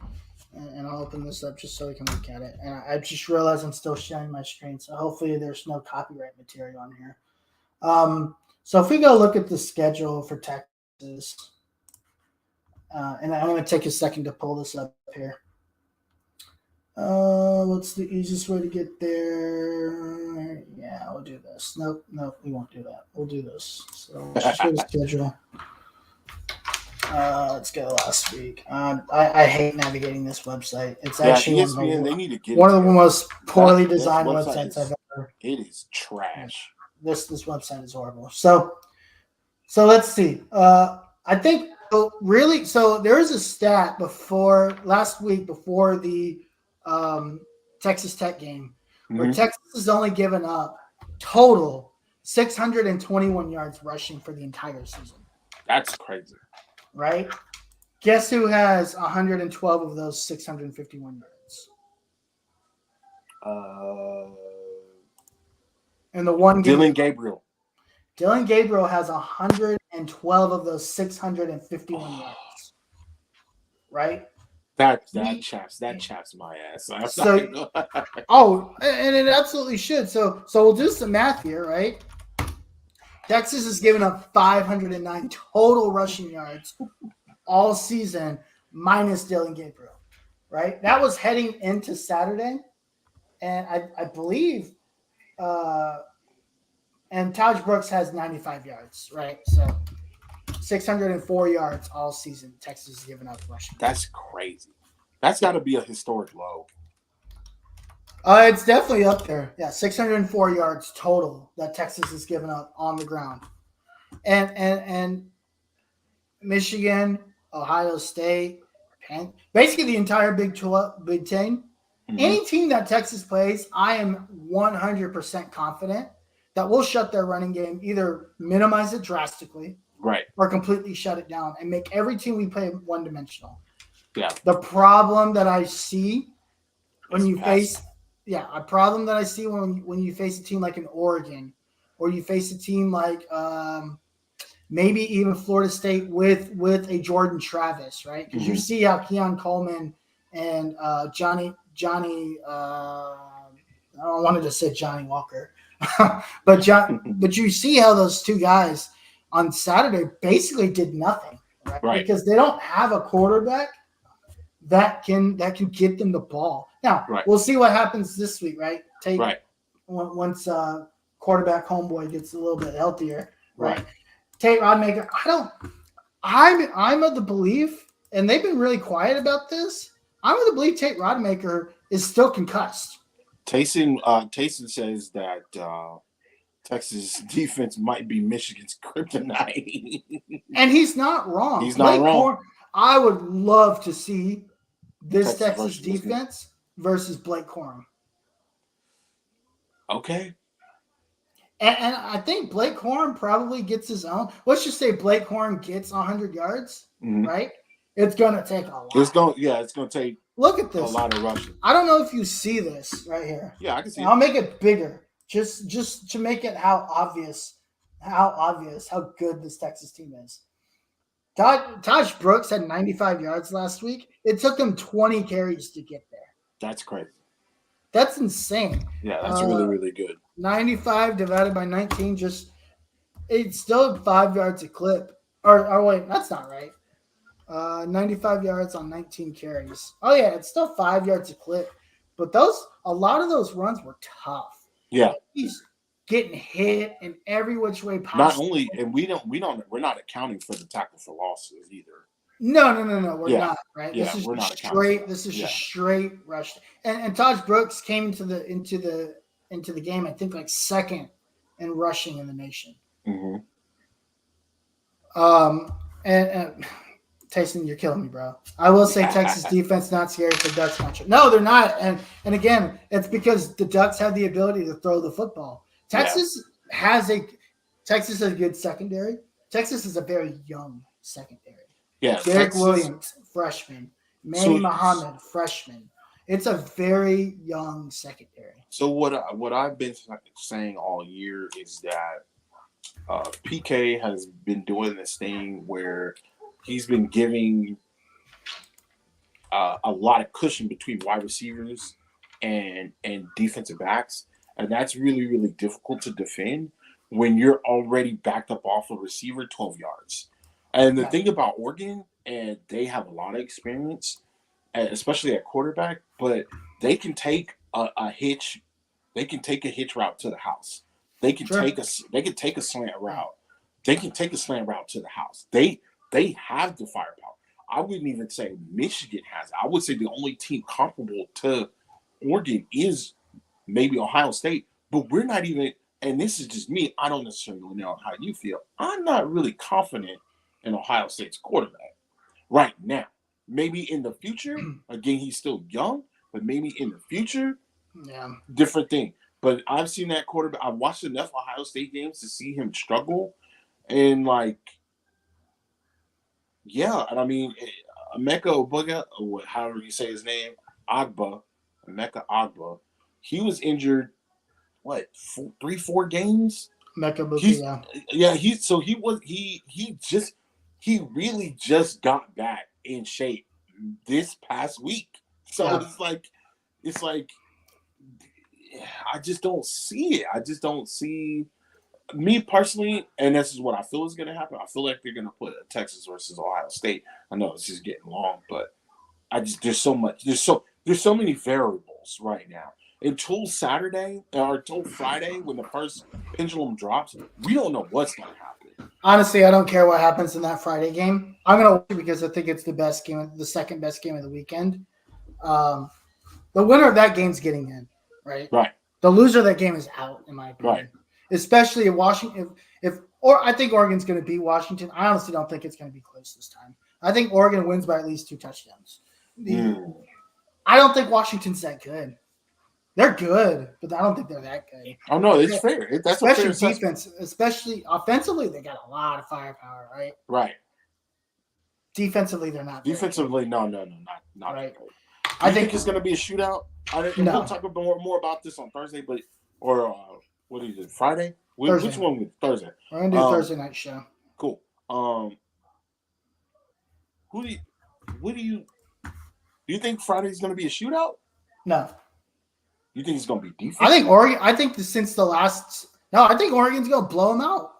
and I'll open this up just so we can look at it. And I just realized I'm still sharing my screen, so hopefully there's no copyright material on here. So if we go look at the schedule for Texas, and I'm going to take a second to pull this up here. What's the easiest way to get there? Yeah, we'll do this. Nope, we won't do that. We'll do this. So let's just go to schedule. Let's go last week. I hate navigating this website. It's actually ESPN, they need to get one of the most poorly designed websites I've ever. It is trash. This website is horrible. So let's see. I think really. So there is a stat last week before the Texas Tech game where Texas has only given up total 621 yards rushing for the entire season. That's crazy. Right? Guess who has 112 of those 651 yards? And the one game, Dylan Gabriel. Dylan Gabriel has 112 of those 651 yards. Right? That chaps my ass. And it absolutely should. So we'll do some math here, right? Texas has given up 509 total rushing yards all season, minus Dylan Gabriel, right? That was heading into Saturday, and I believe, and Taj Brooks has 95 yards, right? So 604 yards all season. Texas has given up rushing. That's crazy. That's got to be a historic low. It's definitely up there. Yeah, 604 yards total that Texas has given up on the ground. And Michigan, Ohio State, basically the entire Big 10. Mm-hmm. Any team that Texas plays, I am 100% confident that we'll shut their running game, either minimize it drastically, right, or completely shut it down and make every team we play one-dimensional. Yeah. The problem that I see when you face a problem that I see when you face a team like an Oregon, or you face a team like maybe even Florida State with a Jordan Travis, right? Because you see how Keon Coleman and Johnny I wanted to say Johnny Walker, but you see how those two guys on Saturday basically did nothing, right? Because they don't have a quarterback that can get them the ball. Now, we'll see what happens this week, right? Once quarterback homeboy gets a little bit healthier, right? Tate Rodmaker, I'm of the belief, and they've been really quiet about this, I'm of the belief Tate Rodmaker is still concussed. Tayson says that Texas defense might be Michigan's kryptonite. And he's not wrong. He's not wrong. I would love to see this Texas defense versus Blake Corum. Okay. And I think Blake Corum probably gets his own. Let's just say Blake Corum gets 100 yards, right? It's going to take a lot. It's going to take Look at this. A lot of rushing. I don't know if you see this right here. Yeah, I can see it. I'll make it bigger just to make it how good this Texas team is. Taj Brooks had 95 yards last week. It took him 20 carries to get there. That's crazy. That's insane. Yeah, that's really, really good. 95 divided by 19, it's still 5 yards a clip. Or wait, that's not right. 95 yards on 19 carries. Oh yeah, it's still 5 yards a clip, but a lot of those runs were tough. Yeah. Like, he's getting hit in every which way Not possible. only, and we're not accounting for the tackle for losses either. No. We're Yeah. not, right? Yeah, This is we're not just accounting for straight. that. This is Yeah. just straight rush. And Taj Brooks came into the game, I think, like second in rushing in the nation. Mm-hmm. And Tyson, you're killing me, bro. I will say Texas defense not scary for Ducks matchup. No, they're not. And again, it's because the Ducks have the ability to throw the football. Texas has a good secondary. Texas is a very young secondary. Yeah, Derek Texas, Williams, freshman. Manny Muhammad, freshman. It's a very young secondary. So what I've been saying all year is that PK has been doing this thing where he's been giving a lot of cushion between wide receivers and defensive backs, and that's really difficult to defend when you're already backed up off a receiver 12 yards. And the thing about Oregon, and they have a lot of experience, especially at quarterback, but they can take a hitch. They can take a hitch route to the house. They can take a slant route. They can take a slant route to the house. They have the firepower. I wouldn't even say Michigan has it. I would say the only team comparable to Oregon is maybe Ohio State, but we're not even. And this is just me. I don't necessarily know how you feel. I'm not really confident in Ohio State's quarterback right now. Maybe in the future, again, he's still young, but maybe in the future, different thing. But I've seen that quarterback. I've watched enough Ohio State games to see him struggle. And, like, yeah, and I mean, Emeka Obuga, or however you say his name, Emeka Agba, he was injured, what, 3-4 games? He really just got back in shape this past week. So it's like I just don't see it. I just don't see me personally, and this is what I feel is going to happen. I feel like they're going to put Texas versus Ohio State. I know it's just getting long, but there's so many variables right now. Until Saturday or until Friday, when the first pendulum drops, we don't know what's going to happen. Honestly, I don't care what happens in that Friday game. I'm going to watch it because I think it's the best game, the second best game of the weekend. The winner of that game's getting in, right? Right. The loser of that game is out, in my opinion. Right. Especially if Washington, or I think Oregon's going to beat Washington. I honestly don't think it's going to be close this time. I think Oregon wins by at least 2 touchdowns. I don't think Washington's that good. They're good, but I don't think they're that good. Oh no, it's fair. That's especially a fair defense, especially offensively, they got a lot of firepower, right? Right. Defensively, they're not. Defensively, no, not right. I think it's going to be a shootout. We'll talk more about this on Thursday, what is it? Friday? Thursday. Which one? Thursday. We're gonna do a Thursday night show. Cool. Do you think Friday's going to be a shootout? No. You think it's going to be defense? I think Oregon. I think I think Oregon's going to blow them out.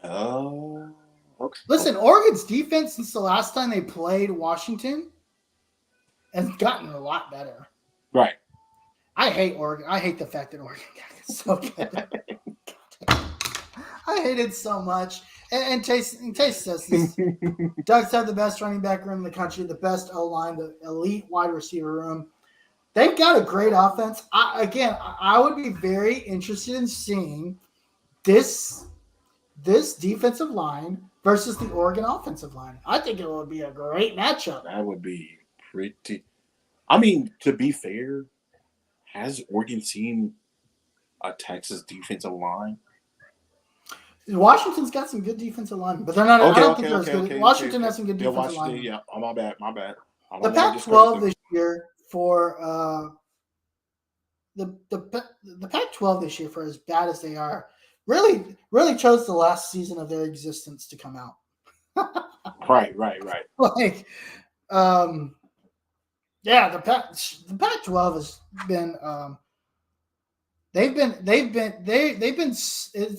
Oh. Okay. Listen, Oregon's defense since the last time they played Washington has gotten a lot better. Right. I hate Oregon. I hate the fact that Oregon got so good. I hate it so much. And Taste says this. Ducks have the best running back room in the country, the best O-line, the elite wide receiver room. They've got a great offense. I would be very interested in seeing this defensive line versus the Oregon offensive line. I think it would be a great matchup. That would be pretty. I mean, to be fair, has Oregon seen a Texas defensive line? Washington's got some good defensive line, but they're not. I don't think they're as good. Washington has some good defensive line. Yeah, my bad. The Pac-12 this year for the Pac-12 this year, for as bad as they are, really chose the last season of their existence to come out. Right. Like, the Pac-12 has been. It's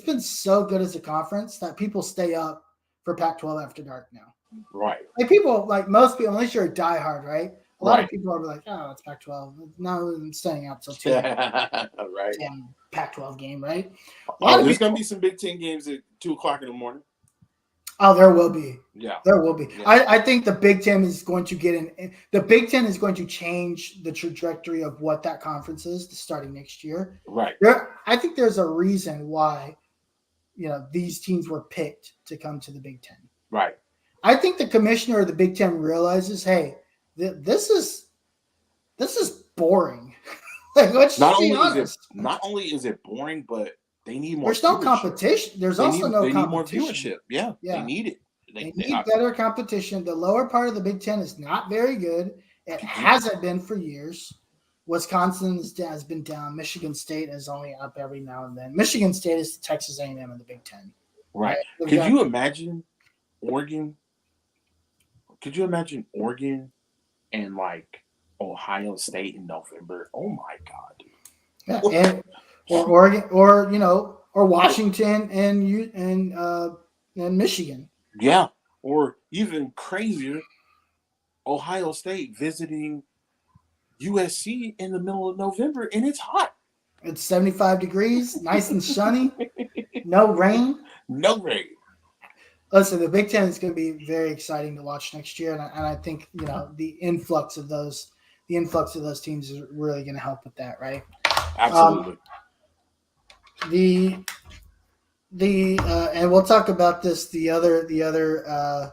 been so good as a conference that people stay up for Pac-12 after dark now. Right. Like people, like most people, unless you're a diehard, right? A lot of Right. people are like, oh, it's Pac-12. No, I'm staying out till 2 Right. damn Pac-12 game, right? A lot Oh, of there's gonna people. be some Big Ten games at 2 o'clock in the morning. Oh, there will be. Yeah. There will be. Yeah. I think the Big Ten is going to get in. The Big Ten is going to change the trajectory of what that conference is starting next year. Right. I think there's a reason why, these teams were picked to come to the Big Ten. Right. I think the commissioner of the Big Ten realizes, hey, this is boring. Like, let's Not just be only is it boring, but they need more There's no viewership. competition. There's also no they need more competition. viewership. Yeah. Yeah. They need it. They need better competition. The lower part of the Big Ten is not very good. It hasn't been for years. Wisconsin has been down. Michigan State is only up every now and then. Michigan State is the Texas A&M in the Big Ten. Right. Could you imagine Oregon? Could you imagine Oregon and like Ohio State in November? Oh my God. Yeah, or Oregon, or Washington and Michigan. Yeah. Or even crazier, Ohio State visiting USC in the middle of November, and it's hot. It's 75 degrees, nice and sunny, no rain. No rain. Listen, the Big Ten is going to be very exciting to watch next year, and I think the influx of those teams is really going to help with that, right? Absolutely. And we'll talk about this. We'll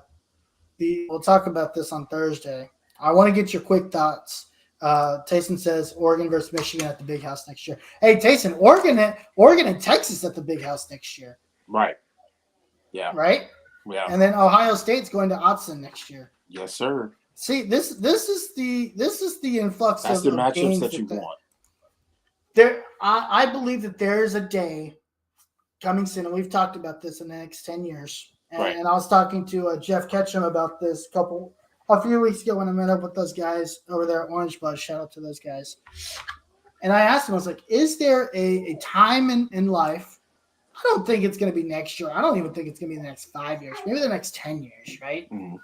talk about this on Thursday. I want to get your quick thoughts. Tayson says Oregon versus Michigan at the Big House next year. Hey, Tayson, Oregon and Texas at the Big House next year. Right. Yeah. Right. Yeah. And then Ohio State's going to Autzen next year. Yes, sir. See, this is the influx. That's the matchups that you want. I believe that there is a day coming soon, and we've talked about this in the next 10 years. And, Right. and I was talking to Jeff Ketchum about this a few weeks ago when I met up with those guys over there at Orange Buzz. Shout out to those guys. And I asked him, I was like, is there a time in life? I don't think it's going to be next year. I don't even think it's going to be the next 5 years, maybe the next 10 years, right? Mm-hmm.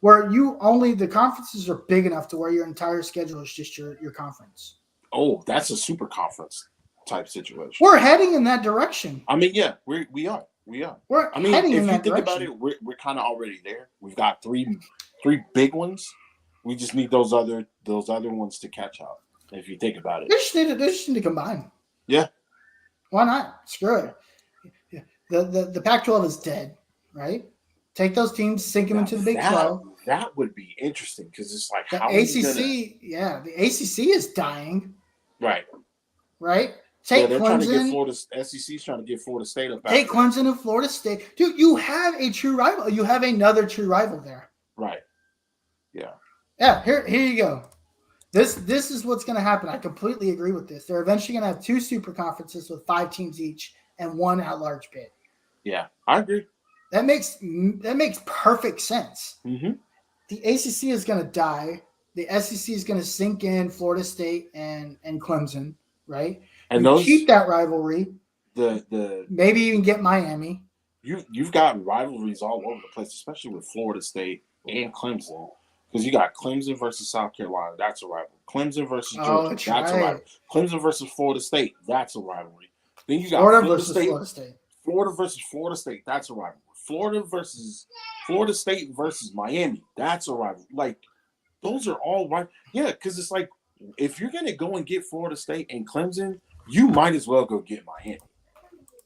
Where the conferences are big enough to where your entire schedule is just your conference. Oh, that's a super conference type situation. We're heading in that direction. I mean, yeah, we are. We're heading in that direction. If you think about it, we're kind of already there. We've got three big ones. We just need those other ones to catch up. If you think about it, They just need to combine. Yeah. Why not? Screw it. Yeah. The Pac-12 is dead, right? Take those teams, sink them into the Big 12. That would be interesting because it's like The how ACC, the ACC is dying. Right. Take they're Clemson. Trying to get Florida. SEC's trying to get Florida State up. Take Clemson and Florida State, dude. You have a true rival. You have another true rival there. Right. Yeah. Yeah. Here you go. This is what's going to happen. I completely agree with this. They're eventually going to have 2 super conferences with 5 teams each and 1 at-large bid. Yeah, I agree. That makes perfect sense. Mm-hmm. The ACC is going to die. The SEC is going to sink in Florida State and Clemson, right? And you keep that rivalry. The maybe even get Miami. You've got rivalries all over the place, especially with Florida State and Clemson. Because you got Clemson versus South Carolina, that's a rivalry. Clemson versus Georgia, that's a rivalry. Clemson versus Florida State, that's a rivalry. Then you got Florida versus Florida State. Florida versus Florida State, that's a rivalry. Florida State versus Miami, that's a rivalry. Like, those are all right. Yeah, because it's like, if you're going to go and get Florida State and Clemson, you might as well go get Miami.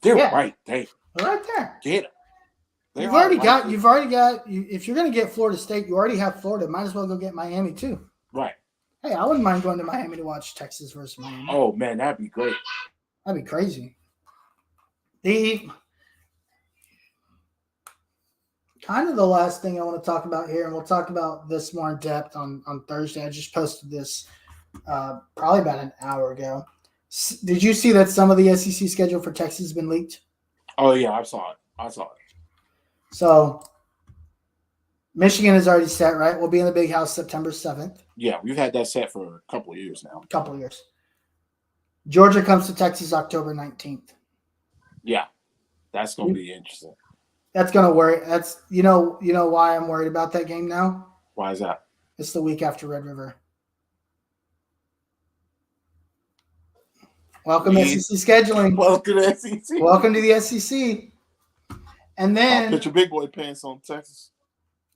They're right there. They're right there. Get them. You've already got. If you're going to get Florida State, you already have Florida. Might as well go get Miami too. Right. Hey, I wouldn't mind going to Miami to watch Texas versus Miami. Oh man, that'd be great. That'd be crazy. Kind of the last thing I want to talk about here, and we'll talk about this more in depth on Thursday. I just posted this probably about an hour ago. Did you see that some of the SEC schedule for Texas has been leaked? Oh yeah, I saw it. So, Michigan is already set, right? We'll be in the Big House September 7th. Yeah, we've had that set for a couple of years now. Georgia comes to Texas October 19th. Yeah, that's going to be interesting. That's gonna worry. That's why I'm worried about that game now. Why is that? It's the week after Red River. Welcome SEC scheduling. Welcome to SEC. Welcome to the SEC. And then put your big boy pants on, Texas.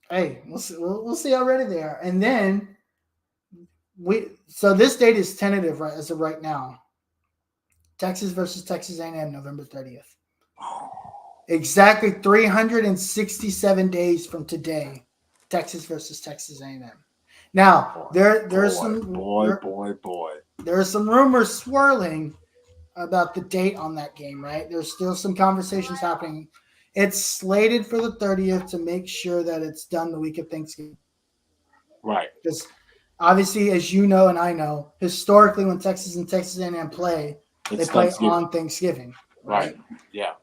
Hey, we'll see how ready they are. And then so this date is tentative right as of right now. Texas versus Texas A&M, November 30th. Exactly 367 days from today. Texas versus Texas A&M. Now there's some there are some rumors swirling about the date on that game. Right, there's still some conversations happening. It's slated for the 30th to make sure that it's done the week of Thanksgiving. Right. Because obviously, as you know and I know, historically when Texas and Texas A&M play, they play on Thanksgiving. Right. Yeah.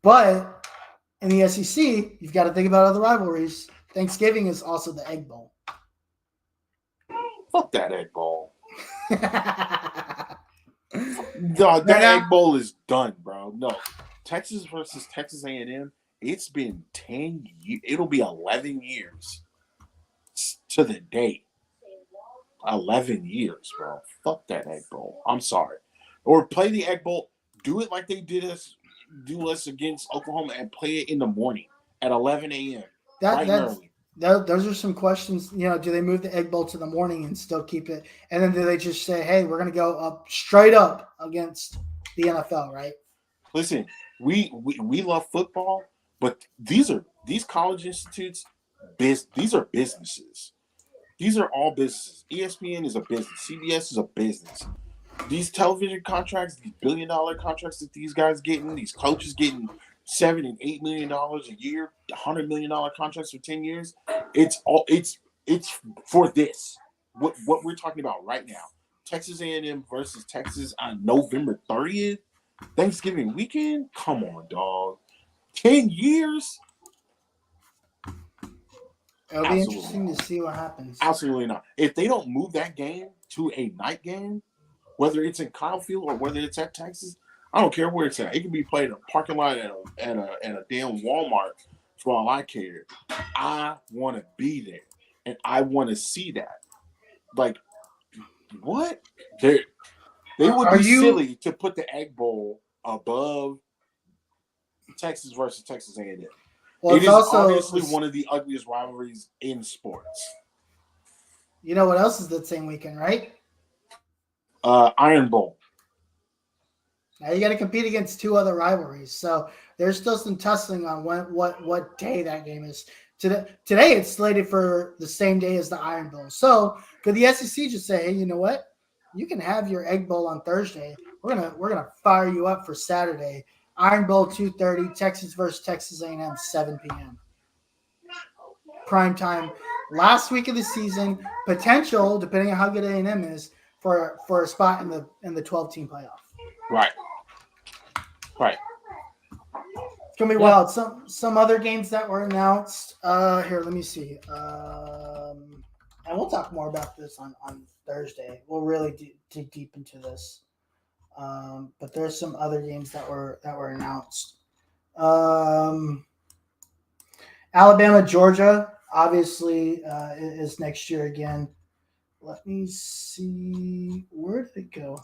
But in the SEC, you've got to think about other rivalries. Thanksgiving is also the Egg Bowl. Fuck that Egg Bowl. No, that Egg Bowl is done, bro. No. Texas versus Texas A&M, it's been 10 years. It'll be 11 years to the date. 11 years, bro. Fuck that Egg Bowl. I'm sorry. Or play the Egg Bowl. Do it like they did us against Oklahoma and play it in the morning at 11 a.m. Those are some questions. Do they move the Egg Bowl to the morning and still keep it? And then do they just say, hey, we're going to go up straight up against the NFL, right? Listen, we love football, but these college institutes, these are businesses. These are all businesses. ESPN is a business. CBS is a business. These television contracts, these $1 billion contracts that these guys getting, these coaches getting $7 and $8 million a year, $100 million contracts for 10 years. It's for this. What we're talking about right now. Texas A&M versus Texas on November 30th. Thanksgiving weekend? Come on, dog. 10 years? It'll be interesting to see what happens. Absolutely not. If they don't move that game to a night game, whether it's in Kyle Field or whether it's at Texas, I don't care where it's at. It can be played in a parking lot at a damn Walmart for all I care. I want to be there, and I want to see that. Like, what? They would be silly to put the Egg Bowl above Texas versus Texas A&M. Well, it is obviously one of the ugliest rivalries in sports. You know what else is that same weekend, right? Iron Bowl. Now you got to compete against two other rivalries, so there's still some tussling on what day that game is. Today it's slated for the same day as the Iron Bowl. So could the SEC just say, hey, you know what? You can have your Egg Bowl on Thursday. We're gonna fire you up for Saturday. Iron Bowl 2:30, Texas versus Texas A&M 7 p.m. Prime time. Last week of the season, potential depending on how good A&M is for a spot in the 12-team playoff. Right. It's gonna be wild. Some other games that were announced. Here, let me see. And we'll talk more about this on Thursday. We'll really dig deep into this. But there's some other games that were announced. Alabama, Georgia, obviously, is next year again. Let me see. Where did it go?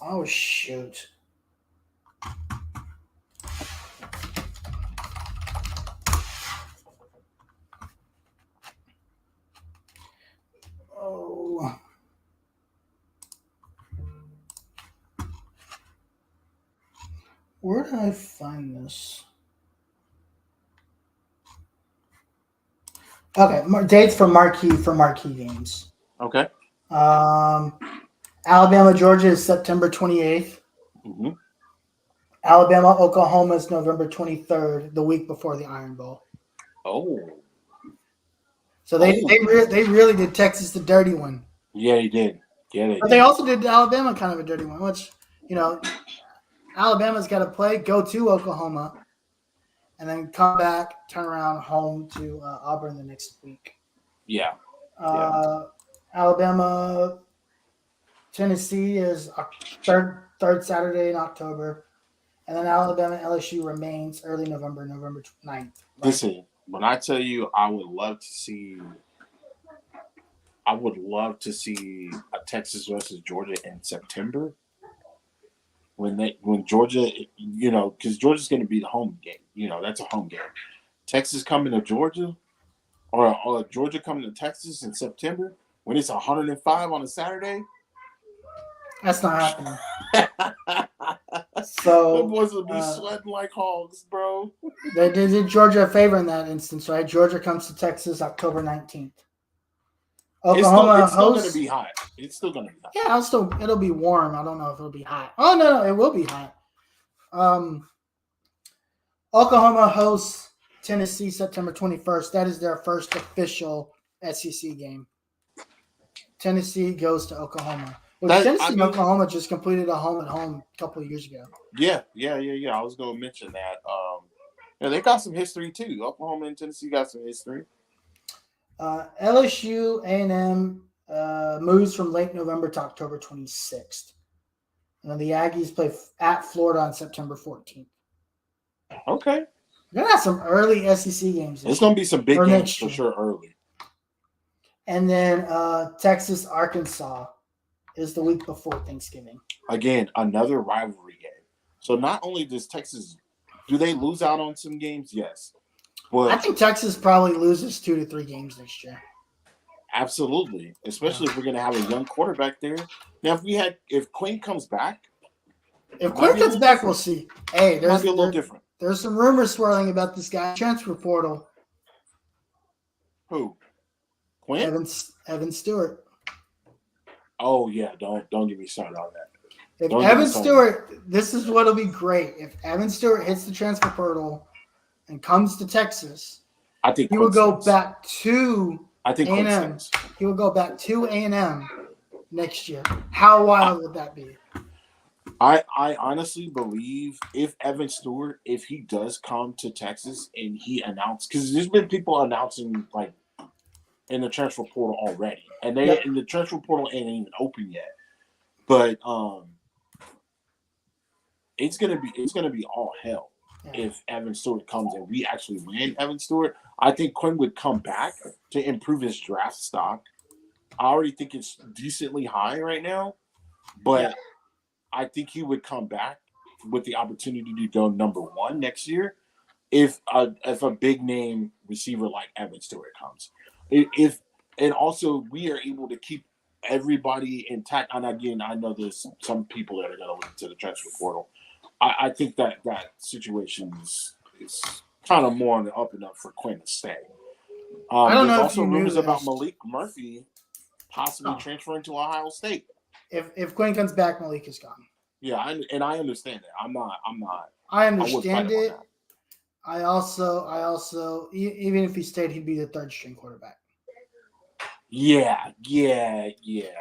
Oh, shoot. Oh. Where did I find this? Okay, dates for marquee games. Okay. Alabama, Georgia is September 28th. Mm-hmm. Alabama, Oklahoma is November 23rd, the week before the Iron Bowl. Oh. So they really did Texas the dirty one. Yeah, they did. But they also did Alabama kind of a dirty one, which, Alabama's got to play, go to Oklahoma, and then come back, turn around home to Auburn the next week. Yeah. Alabama, Tennessee is third Saturday in October. And then Alabama LSU remains early November, November 9th. Right? Listen, when I tell you, I would love to see a Texas versus Georgia in September. When Georgia, because Georgia's going to be the home game. That's a home game. Texas coming to Georgia, or Georgia coming to Texas in September when it's 105 on a Saturday. That's not happening. The So boys will be sweating like hogs, bro. They did Georgia a favor in that instance, right? Georgia comes to Texas October 19th. Oklahoma It's still going hosts. to be hot. It's still going to be hot. Yeah, it'll be warm. I don't know if it'll be hot. Oh no, it will be hot. Oklahoma hosts Tennessee September 21st. That is their first official SEC game. Tennessee goes to Oklahoma. Tennessee and Oklahoma just completed a home-and-home a couple of years ago. Yeah. I was going to mention that. They got some history too. Oklahoma and Tennessee got some history. LSU A&M moves from late November to October 26th. And then the Aggies play at Florida on September 14th. Okay. We're going to have some early SEC games. There's going to be some big games for sure early. And then Texas, Arkansas is the week before Thanksgiving. Again, another rivalry game. So not only does Texas, do they lose out on some games? Yes. But I think Texas probably loses 2 to 3 games next year. Absolutely. Especially if we're going to have a young quarterback there. Now, if Quinn comes back. If Quinn comes back, we'll see. Hey, might be a little different. There's some rumors swirling about this guy transfer portal. Who? Quinn? Evan Stewart. Oh yeah, don't get me started on that. If Evan Stewart, this is what'll be great. If Evan Stewart hits the transfer portal and comes to Texas, I think he will go back to A&M. He will go back to A&M next year. How wild would that be? I honestly believe if Evan Stewart, if he does come to Texas and he announced, because there's been people announcing like in the transfer portal already, and in the transfer portal ain't even open yet. But it's gonna be all hell if Evan Stewart comes and we actually land Evan Stewart. I think Quinn would come back to improve his draft stock. I already think it's decently high right now, but I think he would come back with the opportunity to go number 1 next year if a big name receiver like Evan Stewart comes. And also we are able to keep everybody intact. And again, I know there's some people that are going to look to the transfer portal. I think that situation is kind of more on the up and up for Quinn to stay. I don't know. There's also rumors about Malik Murphy possibly transferring to Ohio State. If Quinn comes back, Malik is gone. Yeah, I understand that. I'm not. I understand it. I also, even if he stayed, he'd be the 3rd string quarterback. Yeah.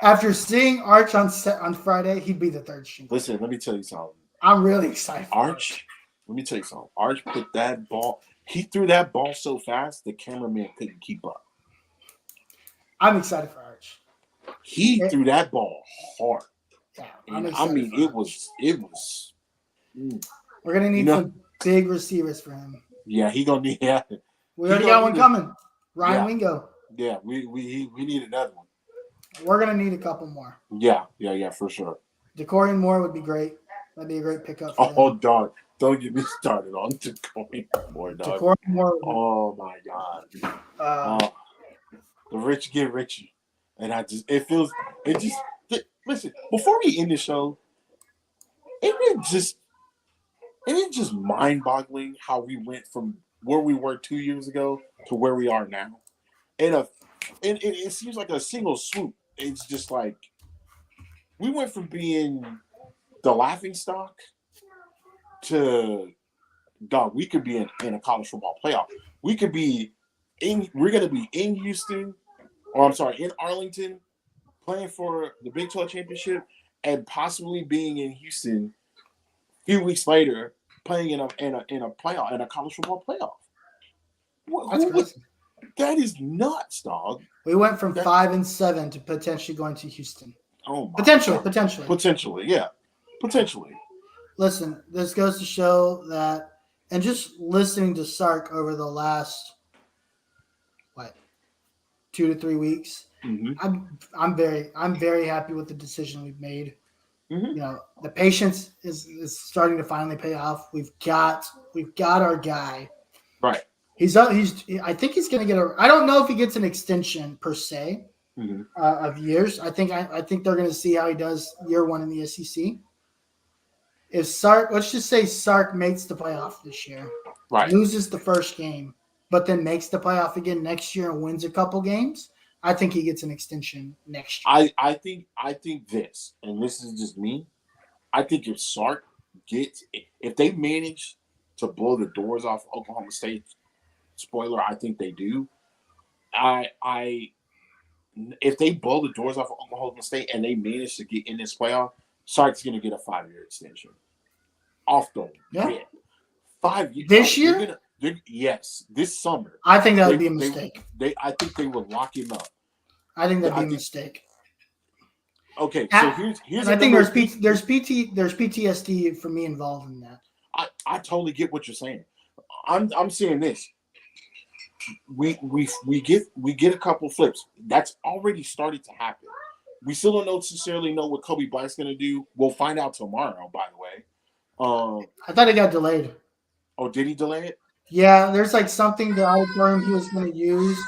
After seeing Arch on Friday, he'd be the 3rd string. Listen, let me tell you something. I'm really excited. Arch, let me tell you something. Arch put that ball. He threw that ball so fast the cameraman couldn't keep up. I'm excited for Arch. He threw that ball hard. Yeah, it was. We're gonna need some big receivers for him. Yeah, he gonna need. Yeah. We already got one coming. Ryan Wingo. Yeah, we need another one. We're gonna need a couple more. Yeah, for sure. DeCorian Moore would be great. That'd be a great pickup. Dog, don't get me started on DeCorian Moore, dog. DeCorian Moore. Oh my God. The rich get richer, and listen. Before we end the show, it just mind-boggling how we went from where we were 2 years ago to where we are now. And it seems like a single swoop. It's just like we went from being the laughingstock to dog. We could be in a college football playoff. We're gonna be in Houston, or I'm sorry, in Arlington, playing for the Big 12 championship, and possibly being in Houston a few weeks later playing in a playoff, in a college football playoff. That's crazy. That is nuts, dog. We went from 5-7 to potentially going to Houston. Oh my Potentially. yeah. Potentially. listen, this goes to show that, and just listening to Sark over the last what 2 to 3 weeks, Mm-hmm. I'm very happy with the decision we've made. Mm-hmm. The patience is starting to finally pay off. We've got our guy. Right. He's I think he's going to get a. I don't know if he gets an extension per se Mm-hmm. of years. I think they're going to see how he does year one in the SEC. If Sark, let's just say Sark makes the playoff this year, Right. loses the first game, but then makes the playoff again next year and wins a couple games, I think he gets an extension next year. I think this, and this is just me. I think if Sark gets, if they manage to blow the doors off Oklahoma State, spoiler, I think they do. I if they blow the doors off Oklahoma State and they manage to get in this playoff, Sark's going to get a 5-year extension off the Yeah, rip. 5 years. this They're year, gonna. Yes, this summer. I think that would They be a they mistake. I think they will lock him up. I think that'd I be a think. mistake. Okay, so And here's I think another. there's PTSD for me involved in that. I totally get what you're saying. I'm saying this. We get a couple flips. That's already started to happen. We still don't necessarily know what Kobe Black's gonna do. We'll find out tomorrow, by the way. I thought it got delayed. Oh, did he delay it? Yeah, there's like something the auditorium he was going to use,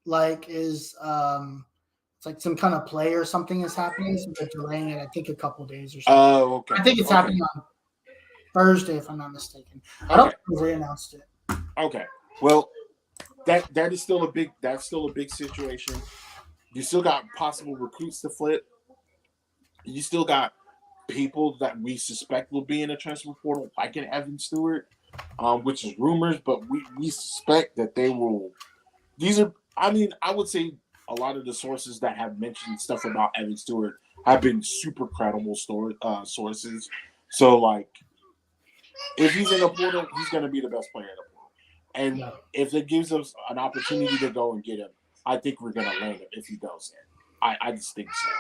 like is it's like some kind of play or something is happening, so they're delaying it. I think a couple days or something. Oh, okay. I think it's Okay. happening on Thursday, if I'm not mistaken. I don't Okay. think they announced it. Okay. Well, that is still a big situation. You still got possible recruits to flip. You still got people that we suspect will be in the transfer portal, like an Evan Stewart, which is rumors, but we suspect that they will. These are, I mean, I would say a lot of the sources that have mentioned stuff about Evan Stewart have been super credible sources. So, like, if he's in the portal, he's going to be the best player in the portal. And Yeah. if it gives us an opportunity to go and get him, I think we're going to land him if he goes in. I just think so.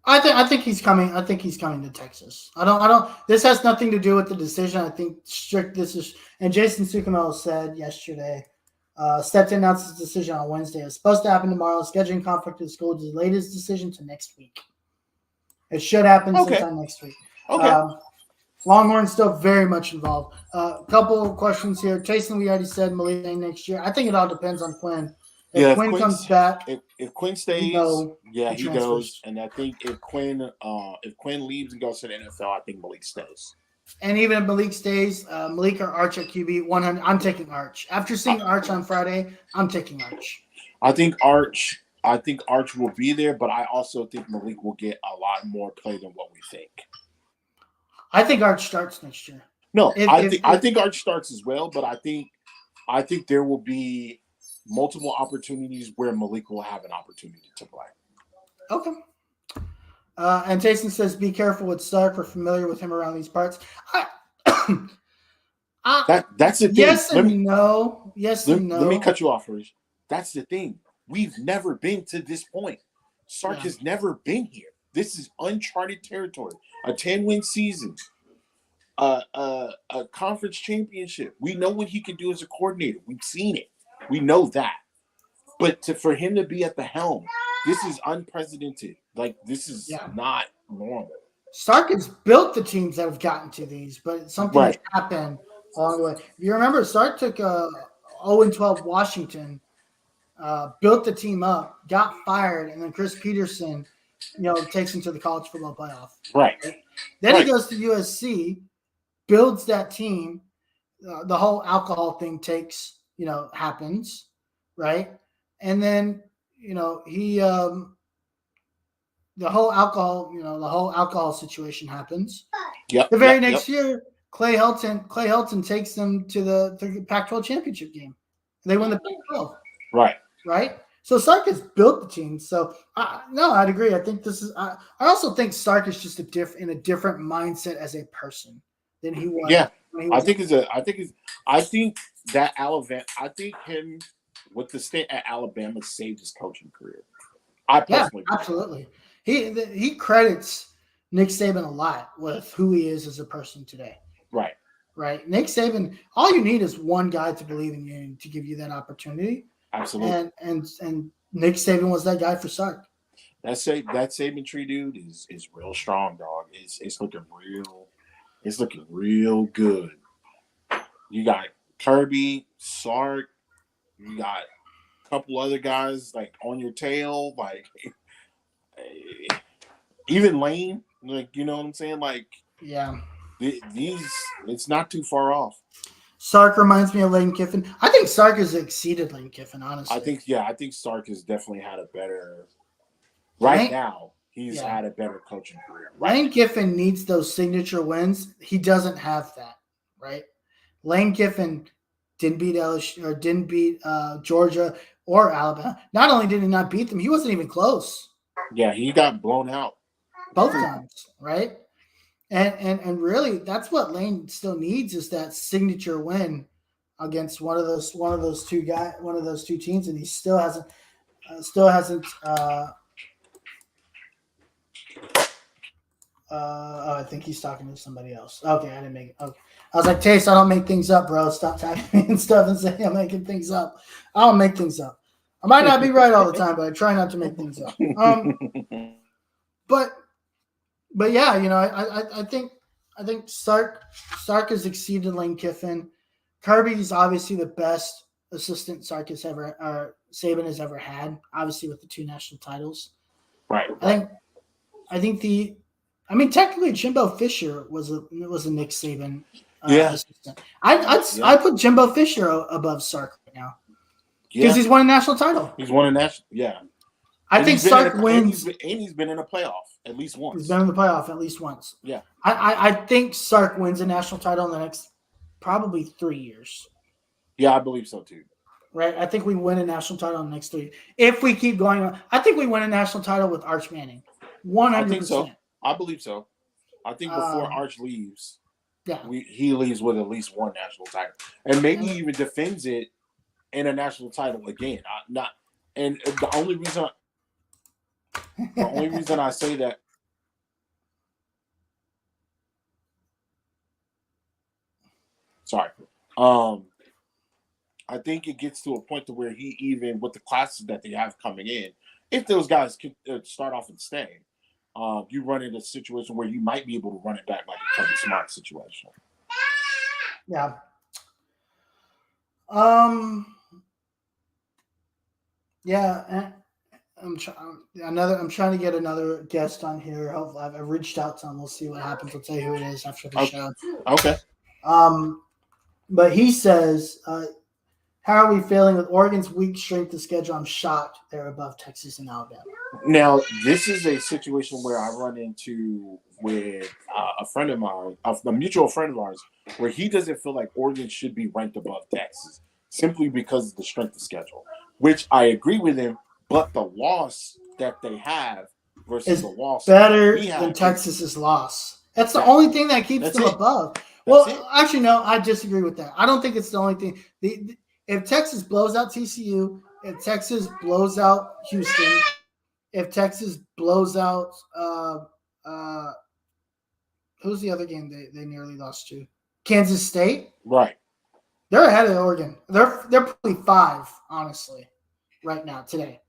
I think he's coming. I think he's coming to Texas. I don't. This has nothing to do with the decision. I think strict. This is, and Jason Sukamel said yesterday. Stepped in, announced his decision on Wednesday. It's supposed to happen tomorrow. Scheduling conflict with the school delayed his decision to next week. It should happen sometime next week. Okay. Longhorn's still very much involved. A couple of questions here. Jason, we already said Malik next year. I think it all depends on Quinn. If Quinn comes back, if Quinn stays, he goes. And I think if Quinn leaves and goes to the NFL, I think Malik stays. And even if Malik stays, Malik or Arch at QB 100. I'm taking Arch. After seeing Arch on Friday, I'm taking Arch. I think Arch will be there, but I also think Malik will get a lot more play than what we think. I think Arch starts next year. No, I think Arch starts as well, but I think there will be multiple opportunities where Malik will have an opportunity to play. Okay. And Jason says, "Be careful with Sark. We're familiar with him around these parts." That's the thing. Yes and no. Yes and no. Let me cut you off, Rich. That's the thing. We've never been to this point. Sark has never been here. This is uncharted territory. A 10-win season, a conference championship. We know what he can do as a coordinator. We've seen it. We know that. But for him to be at the helm, this is unprecedented. Like, this is not normal. Sark has built the teams that have gotten to these, but something has happened along the way. If you remember, Sark took 0-12 Washington, built the team up, got fired, and then Chris Peterson, takes him to the college football playoff. Right. Then he goes to USC, builds that team. The whole alcohol thing happens, right? And then, he the whole alcohol situation happens. Yep. The very next year, Clay Helton takes them to the Pac-12 championship game. They win the Pac-12. Right. So Sark has built the team. So I'd agree. I think this is. I also think Sark is just in a different mindset as a person than he was. Yeah, I think that Alabama. I think him with the stint at Alabama saved his coaching career. I personally, absolutely. He credits Nick Saban a lot with who he is as a person today. Right. Right. Nick Saban, all you need is one guy to believe in you and to give you that opportunity. Absolutely. And Nick Saban was that guy for Sark. That Saban tree, dude, is real strong, dog. It's looking real good. You got Kirby, Sark, you got a couple other guys like on your tail, like even Lane, like you know what I'm saying? Like Yeah. these, it's not too far off. Sark reminds me of Lane Kiffin. I think Sark has exceeded Lane Kiffin, honestly. I think Sark has definitely had a better right now. He's had a better coaching career. Lane Kiffin needs those signature wins. He doesn't have that, right? Lane Kiffin didn't beat LSU or didn't beat Georgia or Alabama. Not only did he not beat them, he wasn't even close. Yeah, he got blown out both times, right? And really, that's what Lane still needs is that signature win against one of those two teams, and he still hasn't. I think he's talking to somebody else. Okay, I didn't make it. Okay, I was like, Taste, I don't make things up, bro. Stop tagging me and stuff and saying I'm making things up. I don't make things up. I might not be right all the time, but I try not to make things up. But yeah, you know, I think Sark has exceeded Lane Kiffin. Kirby's obviously the best assistant Sark has ever, or Saban has ever had. Obviously, with the 2 national titles. Right. I mean, technically, Jimbo Fisher was a Nick Saban assistant. I put Jimbo Fisher above Sark right now because he's won a national title. He's won a national, yeah. I think Sark wins, and he's been in a playoff at least once. He's been in the playoff at least once. Yeah, I think Sark wins a national title in the next probably 3 years. Yeah, I believe so too. Right, I think we win a national title in the next 3 years. If we keep going on, I think we win a national title with Arch Manning. 100%. I think so. I believe so. I think before Arch leaves, he leaves with at least one national title, and maybe he even defends it in a national title again. The only reason I say that. Sorry. I think it gets to a point to where he, even with the classes that they have coming in, if those guys could start off and stay, you run into a situation where you might be able to run it back like a Kirby Smart situation. Yeah. Yeah. I'm trying to get another guest on here. Hopefully, I've reached out to him. We'll see what happens. I'll tell you who it is after the show. Okay. But he says, how are we feeling with Oregon's weak strength of schedule? I'm shocked they're above Texas and Alabama. Now, this is a situation where I run into with a friend of mine, a mutual friend of ours, where he doesn't feel like Oregon should be ranked above Texas simply because of the strength of schedule, which I agree with him. But the loss that they have versus the loss better than Texas's loss. That's the only thing that keeps them above. Actually, no, I disagree with that. I don't think it's the only thing. If Texas blows out TCU, if Texas blows out Houston, if Texas blows out who's the other game they nearly lost to? Kansas State. Right. They're ahead of Oregon. They're probably 5, honestly, right now today.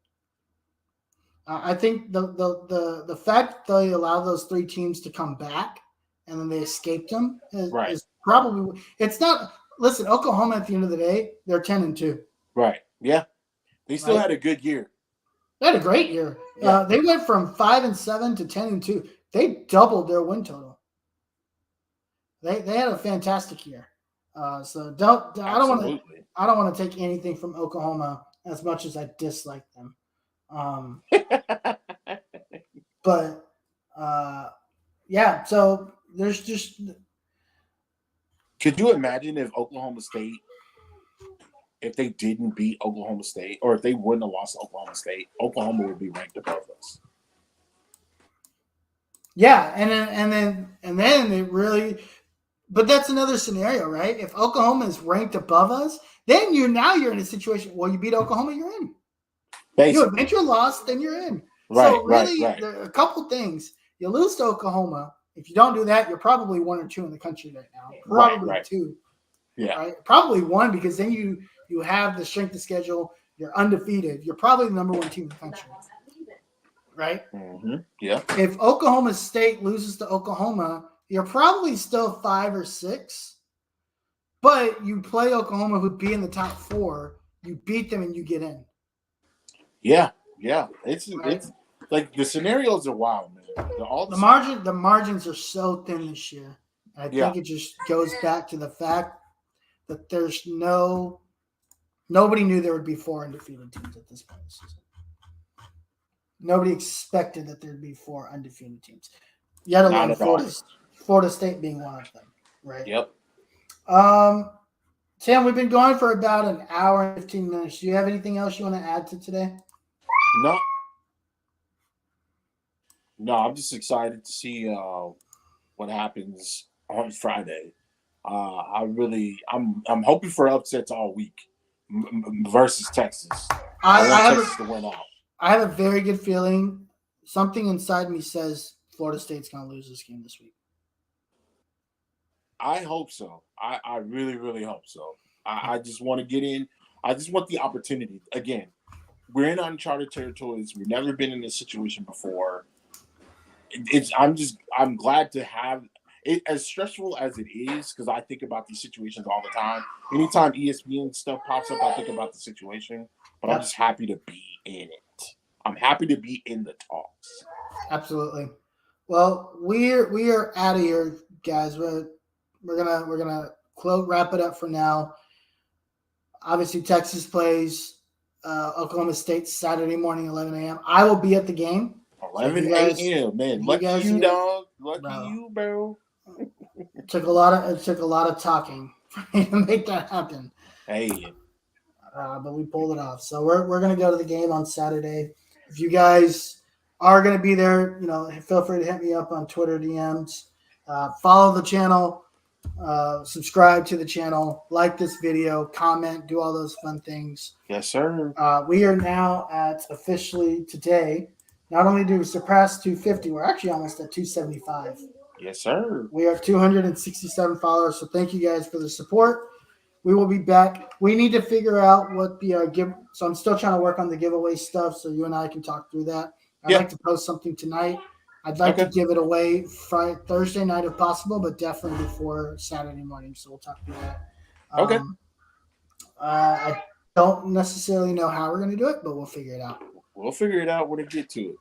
I think the fact that they allowed those 3 teams to come back and then they escaped them is probably – it's not – listen, Oklahoma at the end of the day, they're 10-2. Right. Yeah. They still had a good year. They had a great year. Yeah. They went from 5-7 to 10-2. They doubled their win total. They had a fantastic year. So I don't want to take anything from Oklahoma as much as I dislike them. But yeah, so there's just. Could you imagine if Oklahoma State, if they didn't beat Oklahoma State, or if they wouldn't have lost to Oklahoma State, Oklahoma would be ranked above us? Yeah, and then it really. But that's another scenario, right? If Oklahoma is ranked above us, then you're in a situation. Well, you beat Oklahoma, you're in. Basically. You admit your loss, then you're in. Right, so really, there are a couple things. You lose to Oklahoma. If you don't do that, you're probably 1 or 2 in the country right now. Right, Probably right. 2. Yeah. Right? Probably 1 because then you have the strength of schedule. You're undefeated. You're probably the number 1 team in the country. Right? Mm-hmm. Yeah. If Oklahoma State loses to Oklahoma, you're probably still 5 or 6. But you play Oklahoma, who'd be in the top 4. You beat them and you get in. Yeah. Yeah. It's Right? like the scenarios are wild, man. The margins are so thin this year. I think it just goes back to the fact that there's nobody knew there would be 4 undefeated teams at this point in the season. Nobody expected that there'd be 4 undefeated teams. Yet alone Florida State being one of them. Right? Yep. Sam, we've been going for about an hour and 15 minutes. Do you have anything else you want to add to today? No, I'm just excited to see what happens on Friday. I'm hoping for upsets all week versus Texas. I want Texas to win out. I have a very good feeling. Something inside me says Florida State's going to lose this game this week. I hope so. I really, really hope so. I just want to get in. I just want the opportunity. Again, we're in uncharted territories. We've never been in this situation before. I'm glad to have it, as stressful as it is, because I think about these situations all the time. Anytime ESPN stuff pops up, I think about the situation. But I'm just happy to be in it. I'm happy to be in the talks. Absolutely. Well, we are out of here, guys. We're gonna wrap it up for now. Obviously, Texas plays Oklahoma State Saturday morning, 11 a.m. I will be at the game. 11 a.m. Man, lucky you, dog. Lucky you, bro. It took a lot of talking for me to make that happen. Hey. But we pulled it off. So we're gonna go to the game on Saturday. If you guys are gonna be there, feel free to hit me up on Twitter DMs. Follow the channel, subscribe to the channel, like this video, comment, do all those fun things. Yes, sir. We are now at officially today. Not only do we surpass 250, we're actually almost at 275. Yes, sir. We are 267 followers. So thank you guys for the support. We will be back. We need to figure out what the give. So I'm still trying to work on the giveaway stuff, so you and I can talk through that. I'd like to post something tonight. I'd like to give it away Thursday night if possible, but definitely before Saturday morning. So we'll talk through that. Okay. I don't necessarily know how we're going to do it, but we'll figure it out. We'll figure it out when it gets to it.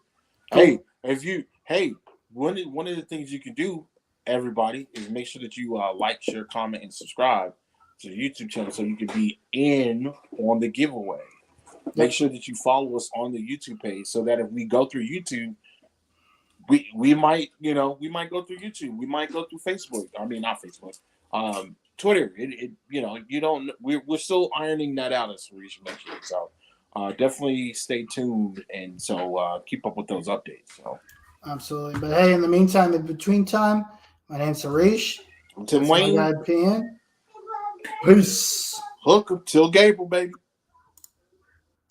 Cool. One of the things you can do, everybody, is make sure that you like, share, comment, and subscribe to the YouTube channel so you can be in on the giveaway. Make sure that you follow us on the YouTube page so that if we go through YouTube, we might go through YouTube. We might go through Facebook. I mean, not Facebook. Twitter. We're still ironing that out, as Harish mentioned. So definitely stay tuned, and so keep up with those updates. So absolutely. But hey, in the meantime, in between time, my name's Harish. I'm Tim Wayne. Peace. Hook till Gable, baby.